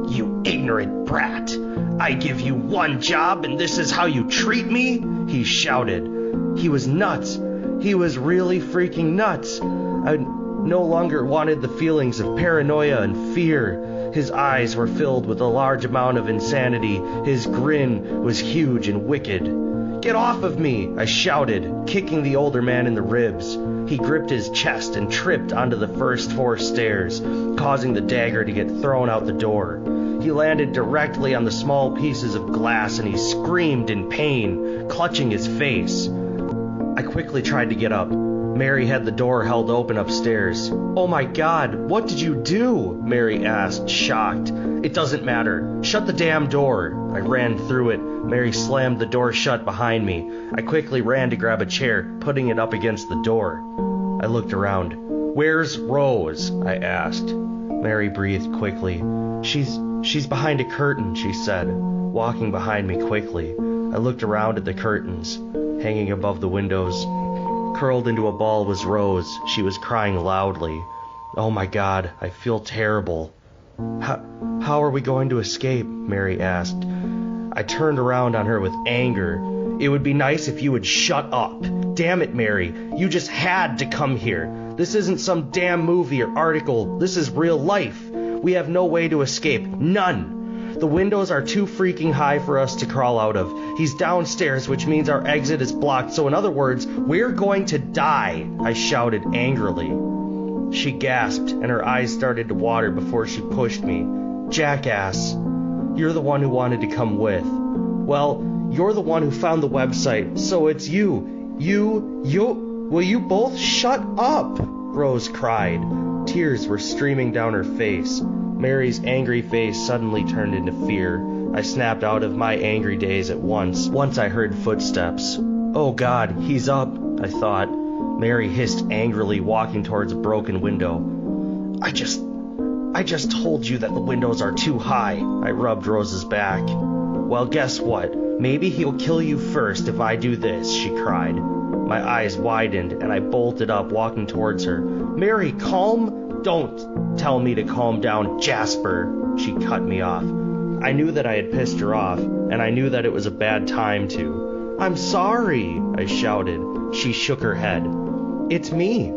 You ignorant brat! I give you one job and this is how you treat me? He shouted. He was nuts. He was really freaking nuts. I no longer wanted the feelings of paranoia and fear. His eyes were filled with a large amount of insanity. His grin was huge and wicked. Get off of me, I shouted, kicking the older man in the ribs. He gripped his chest and tripped onto the first 4 stairs, causing the dagger to get thrown out the door. He landed directly on the small pieces of glass and he screamed in pain, clutching his face. I quickly tried to get up. Mary had the door held open upstairs. Oh my God, what did you do? Mary asked, shocked. It doesn't matter. Shut the damn door. I ran through it. Mary slammed the door shut behind me. I quickly ran to grab a chair, putting it up against the door. I looked around. Where's Rose? I asked. Mary breathed quickly. She's behind a curtain, she said, walking behind me quickly. I looked around at the curtains, hanging above the windows. Curled into a ball was Rose. She was crying loudly. Oh my God, I feel terrible. How are we going to escape? Mary asked. I turned around on her with anger. It would be nice if you would shut up. Damn it, Mary. You just had to come here. This isn't some damn movie or article. This is real life. We have no way to escape. None. The windows are too freaking high for us to crawl out of. He's downstairs, which means our exit is blocked. So in other words, we're going to die, I shouted angrily. She gasped, and her eyes started to water before she pushed me. Jackass. You're the one who wanted to come with. Well, you're the one who found the website, so it's you. Will you both shut up? Rose cried. Tears were streaming down her face. Mary's angry face suddenly turned into fear. I snapped out of my angry daze at once. Once I heard footsteps. Oh God, he's up, I thought. Mary hissed angrily, walking towards a broken window. I just told you that the windows are too high. I rubbed Rose's back. Well, guess what? Maybe he'll kill you first if I do this, she cried. My eyes widened, and I bolted up, walking towards her. Mary, calm? Don't tell me to calm down, Jasper. She cut me off. I knew that I had pissed her off, and I knew that it was a bad time to. I'm sorry, I shouted. She shook her head. It's me,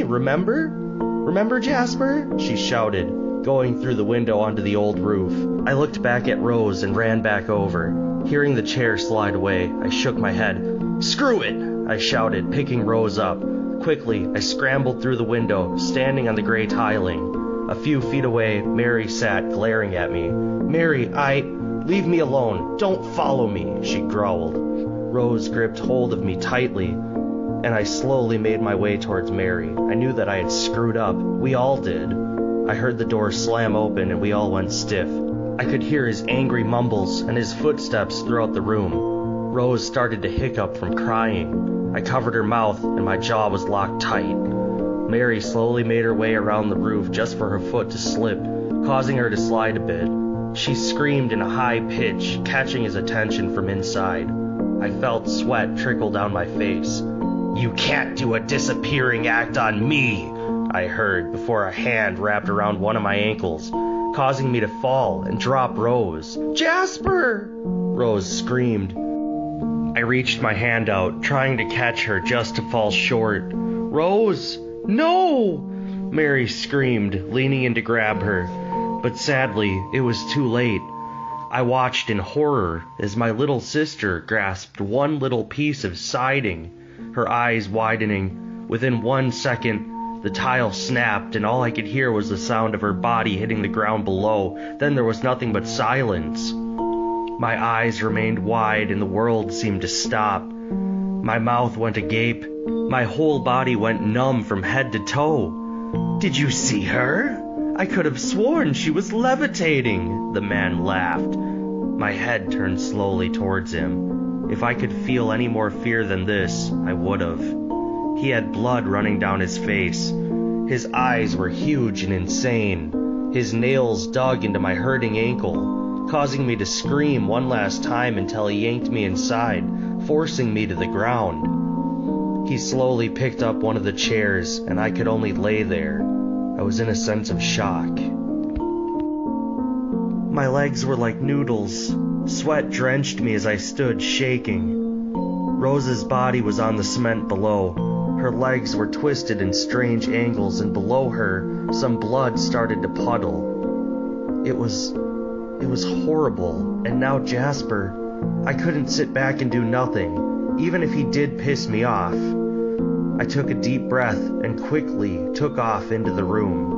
remember? Remember, Jasper? She shouted, going through the window onto the old roof. I looked back at Rose and ran back over. Hearing the chair slide away, I shook my head. Screw it! I shouted, picking Rose up. Quickly, I scrambled through the window, standing on the gray tiling. A few feet away, Mary sat, glaring at me. Mary, leave me alone. Don't follow me, she growled. Rose gripped hold of me tightly, and I slowly made my way towards Mary. I knew that I had screwed up. We all did. I heard the door slam open, and we all went stiff. I could hear his angry mumbles and his footsteps throughout the room. Rose started to hiccup from crying. I covered her mouth, and my jaw was locked tight. Mary slowly made her way around the roof just for her foot to slip, causing her to slide a bit. She screamed in a high pitch, catching his attention from inside. I felt sweat trickle down my face. You can't do a disappearing act on me, I heard before a hand wrapped around one of my ankles, causing me to fall and drop Rose. Jasper! Rose screamed. I reached my hand out, trying to catch her just to fall short. Rose! No! Mary screamed, leaning in to grab her. But sadly, it was too late. I watched in horror as my little sister grasped one little piece of siding, her eyes widening. Within 1 second, the tile snapped and all I could hear was the sound of her body hitting the ground below. Then there was nothing but silence. My eyes remained wide and the world seemed to stop. My mouth went agape. My whole body went numb from head to toe. "Did you see her? I could have sworn she was levitating," the man laughed. My head turned slowly towards him. If I could feel any more fear than this, I would have. He had blood running down his face. His eyes were huge and insane. His nails dug into my hurting ankle, causing me to scream one last time until he yanked me inside, forcing me to the ground. He slowly picked up one of the chairs, and I could only lay there. I was in a sense of shock. My legs were like noodles. Sweat drenched me as I stood shaking. Rose's body was on the cement below. Her legs were twisted in strange angles, and below her, some blood started to puddle. It was horrible, and now Jasper, I couldn't sit back and do nothing, even if he did piss me off. I took a deep breath and quickly took off into the room.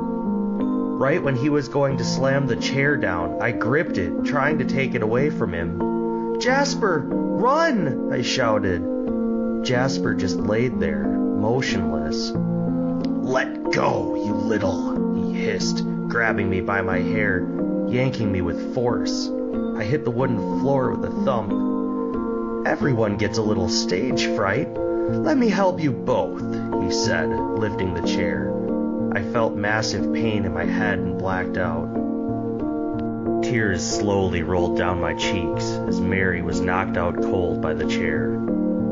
Right when he was going to slam the chair down, I gripped it, trying to take it away from him. "Jasper, run!" I shouted. Jasper just laid there, motionless. "Let go, you little," he hissed, grabbing me by my hair, yanking me with force. I hit the wooden floor with a thump. "Everyone gets a little stage fright. Let me help you both," he said, lifting the chair. I felt massive pain in my head and blacked out. Tears slowly rolled down my cheeks as Mary was knocked out cold by the chair.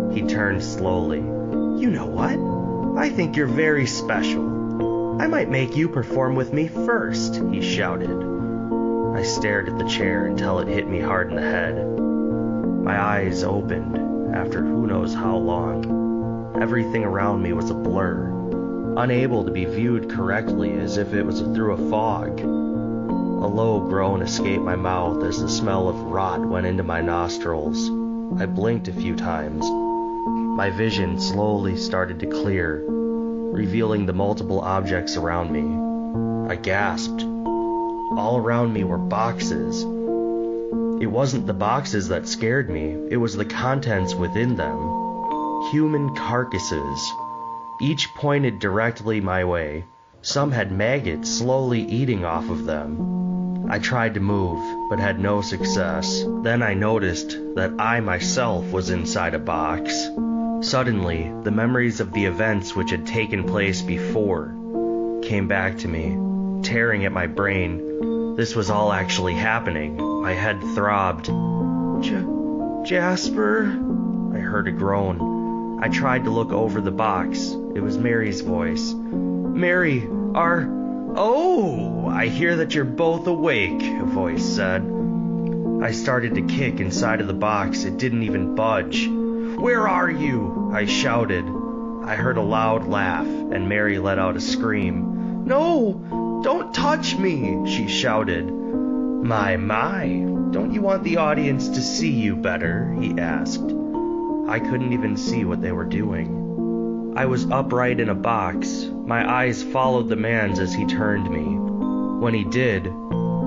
He turned slowly. "You know what? I think you're very special. I might make you perform with me first," he shouted. I stared at the chair until it hit me hard in the head. My eyes opened after who knows how long. Everything around me was a blur, unable to be viewed correctly, as if it was through a fog. A low groan escaped my mouth as the smell of rot went into my nostrils. I blinked a few times. My vision slowly started to clear, revealing the multiple objects around me. I gasped. All around me were boxes. It wasn't the boxes that scared me, it was the contents within them. Human carcasses. Each pointed directly my way. Some had maggots slowly eating off of them. I tried to move, but had no success. Then I noticed that I myself was inside a box. Suddenly, the memories of the events which had taken place before came back to me, tearing at my brain. This was all actually happening. My head throbbed. Jasper? I heard a groan. I tried to look over the box. It was Mary's voice. "Mary, Oh, I hear that you're both awake," a voice said. I started to kick inside of the box. It didn't even budge. "Where are you?" I shouted. I heard a loud laugh, and Mary let out a scream. "No, don't touch me," she shouted. My, don't you want the audience to see you better?" he asked. I couldn't even see what they were doing. I was upright in a box. My eyes followed the man's as he turned me. When he did,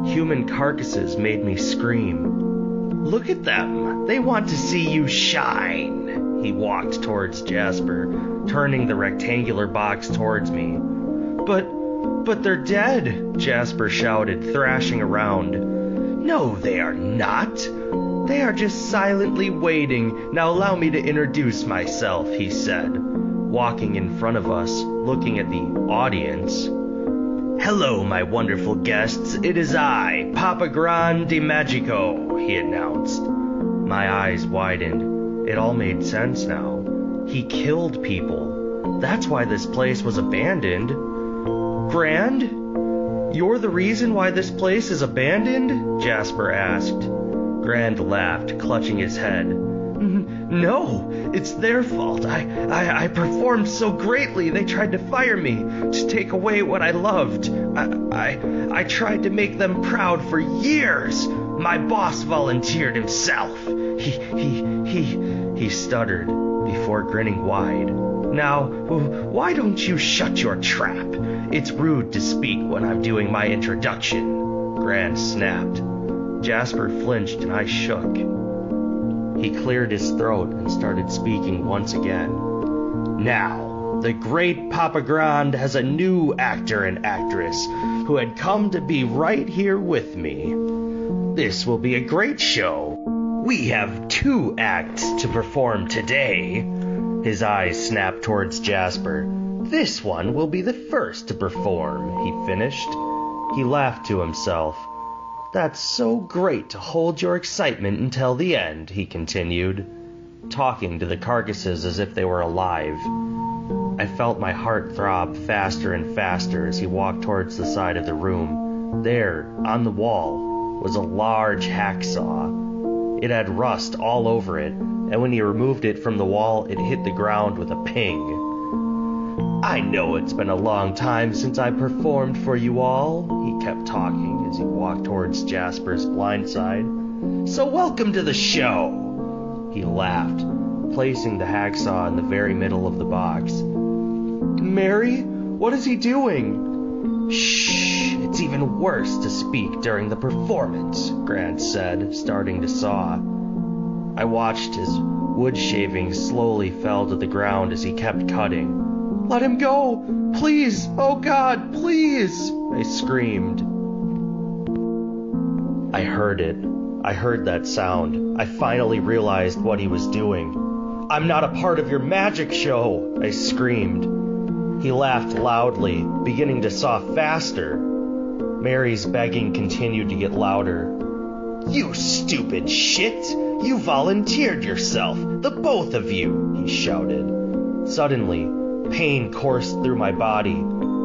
human carcasses made me scream. "Look at them! They want to see you shine!" He walked towards Jasper, turning the rectangular box towards me. But they're dead!" Jasper shouted, thrashing around. "No, they are not! They are just silently waiting. Now allow me to introduce myself," he said, walking in front of us, looking at the audience. "Hello, my wonderful guests. It is I, Papa Grande Magico," he announced. My eyes widened. It all made sense now. He killed people. That's why this place was abandoned. "Grand? You're the reason why this place is abandoned?" Jasper asked. Grand laughed, clutching his head. "No, it's their fault. I performed so greatly they tried to fire me, to take away what I loved. I tried to make them proud for years. My boss volunteered himself. He stuttered before grinning wide. Now, why don't you shut your trap? It's rude to speak when I'm doing my introduction, Grand snapped. Jasper flinched and I shook. He cleared his throat and started speaking once again. Now, the great Papa Grand has a new actor and actress who had come to be right here with me. This will be a great show. We have 2 acts to perform today. His eyes snapped towards Jasper. This one will be the first to perform, he finished. He laughed to himself. That's so great to hold your excitement until the end, he continued, talking to the carcasses as if they were alive. I felt my heart throb faster and faster as he walked towards the side of the room. There, on the wall, was a large hacksaw. It had rust all over it, and when he removed it from the wall, it hit the ground with a ping. I know it's been a long time since I performed for you all, he kept talking as he walked towards Jasper's blind side. So welcome to the show, he laughed, placing the hacksaw in the very middle of the box. Mary, what is he doing? Shh, it's even worse to speak during the performance, Grant said, starting to saw. I watched as wood shavings slowly fell to the ground as he kept cutting. Let him go! Please! Oh God, please! I screamed. I heard it. I heard that sound. I finally realized what he was doing. I'm not a part of your magic show! I screamed. He laughed loudly, beginning to saw faster. Mary's begging continued to get louder. You stupid shit! You volunteered yourself, the both of you, he shouted. Suddenly, pain coursed through my body.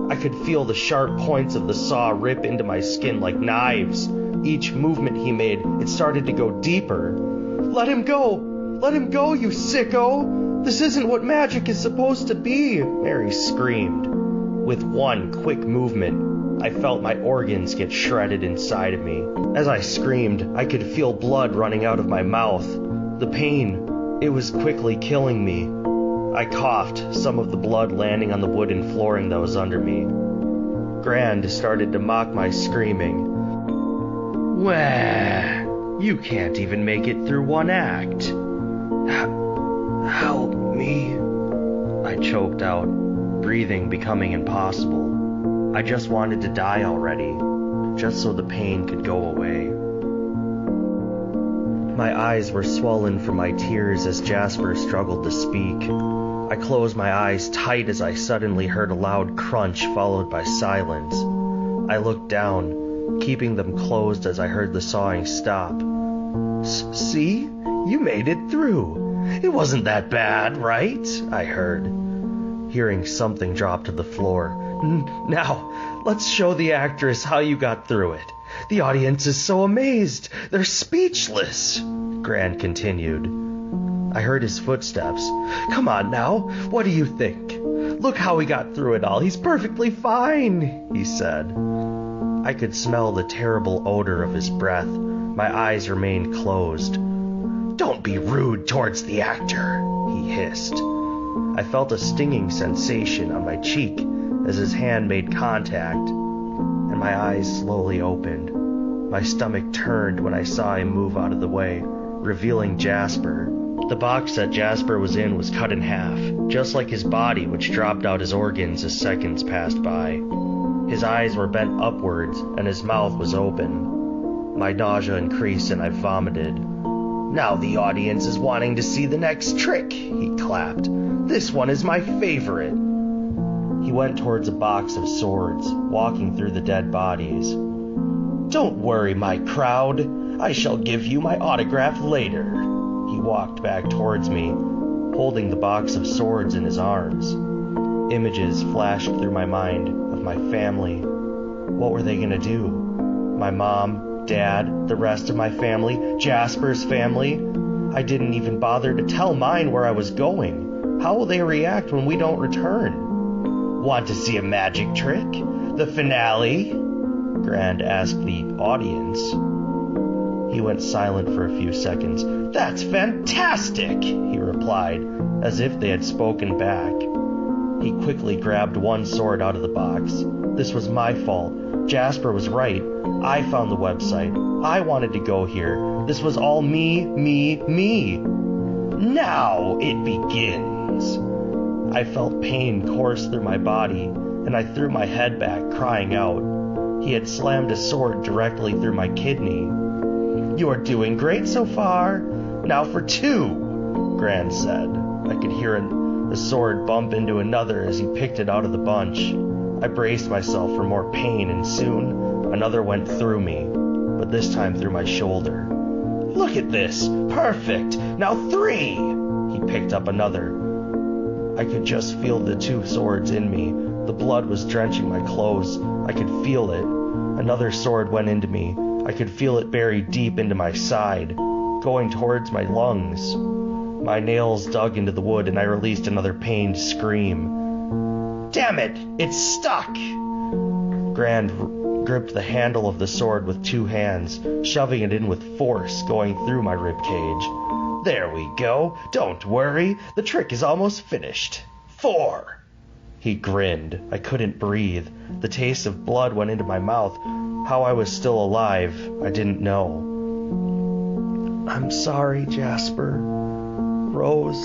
I could feel the sharp points of the saw rip into my skin like knives. Each movement he made, it started to go deeper. Let him go! Let him go, you sicko! This isn't what magic is supposed to be, Mary screamed. With one quick movement, I felt my organs get shredded inside of me. As I screamed, I could feel blood running out of my mouth. The pain, it was quickly killing me. I coughed, some of the blood landing on the wooden flooring that was under me. Grand started to mock my screaming. Wah! You can't even make it through one act. Help me, I choked out, breathing becoming impossible. I just wanted to die already, just so the pain could go away. My eyes were swollen from my tears as Jasper struggled to speak. I closed my eyes tight as I suddenly heard a loud crunch followed by silence. I looked down, keeping them closed as I heard the sawing stop. See? You made it through. It wasn't that bad, right? I heard, hearing something drop to the floor. Now, let's show the actress how you got through it. The audience is so amazed. They're speechless, Grant continued. I heard his footsteps. Come on now, what do you think? Look how he got through it all. He's perfectly fine, he said. I could smell the terrible odor of his breath. My eyes remained closed. Don't be rude towards the actor, he hissed. I felt a stinging sensation on my cheek as his hand made contact, and my eyes slowly opened. My stomach turned when I saw him move out of the way, revealing Jasper. The box that Jasper was in was cut in half, just like his body, which dropped out his organs as seconds passed by. His eyes were bent upwards, and his mouth was open. My nausea increased, and I vomited. Now the audience is wanting to see the next trick, he clapped. This one is my favorite. He went towards a box of swords, walking through the dead bodies. Don't worry, my crowd. I shall give you my autograph later. He walked back towards me, holding the box of swords in his arms. Images flashed through my mind of my family. What were they going to do? My mom, dad, the rest of my family, Jasper's family? I didn't even bother to tell mine where I was going. How will they react when we don't return? Want to see a magic trick? The finale? Grand asked the audience. He went silent for a few seconds. "That's fantastic," he replied, as if they had spoken back. He quickly grabbed one sword out of the box. "This was my fault. Jasper was right. I found the website. I wanted to go here. This was all me. Now it begins." I felt pain course through my body, and I threw my head back, crying out. He had slammed a sword directly through my kidney. "You're doing great so far. Now for two," Gran said. I could hear the sword bump into another as he picked it out of the bunch. I braced myself for more pain, and soon another went through me, but this time through my shoulder. "Look at this! Perfect! Now three!" He picked up another. I could just feel the two swords in me. The blood was drenching my clothes. I could feel it. Another sword went into me. I could feel it buried deep into my side, going towards my lungs. My nails dug into the wood, and I released another pained scream. "Damn it! It's stuck!" Grand gripped the handle of the sword with two hands, shoving it in with force, going through my ribcage. "There we go. Don't worry. The trick is almost finished. 4. He grinned. I couldn't breathe. The taste of blood went into my mouth. How I was still alive, I didn't know. "I'm sorry, Jasper. Rose,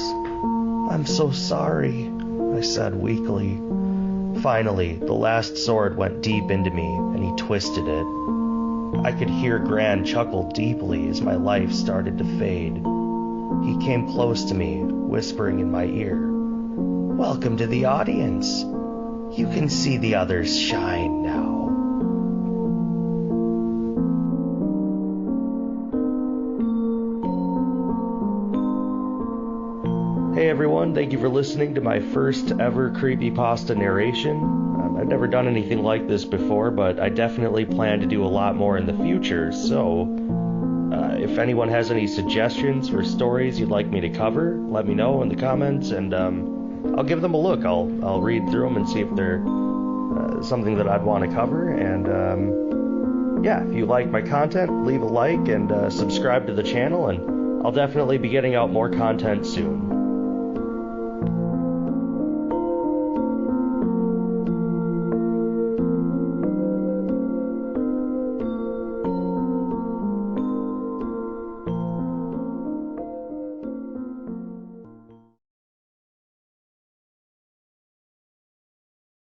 I'm so sorry," I said weakly. Finally, the last sword went deep into me, and he twisted it. I could hear Gran chuckle deeply as my life started to fade. He came close to me, whispering in my ear, "Welcome to the audience. You can see the others shine now." Hey everyone, thank you for listening to my first ever Creepypasta narration. I've never done anything like this before, but I definitely plan to do a lot more in the future, so if anyone has any suggestions for stories you'd like me to cover, let me know in the comments, and I'll give them a look. I'll read through them and see if they're something that I'd want to cover, and yeah, if you like my content, leave a like and subscribe to the channel, and I'll definitely be getting out more content soon.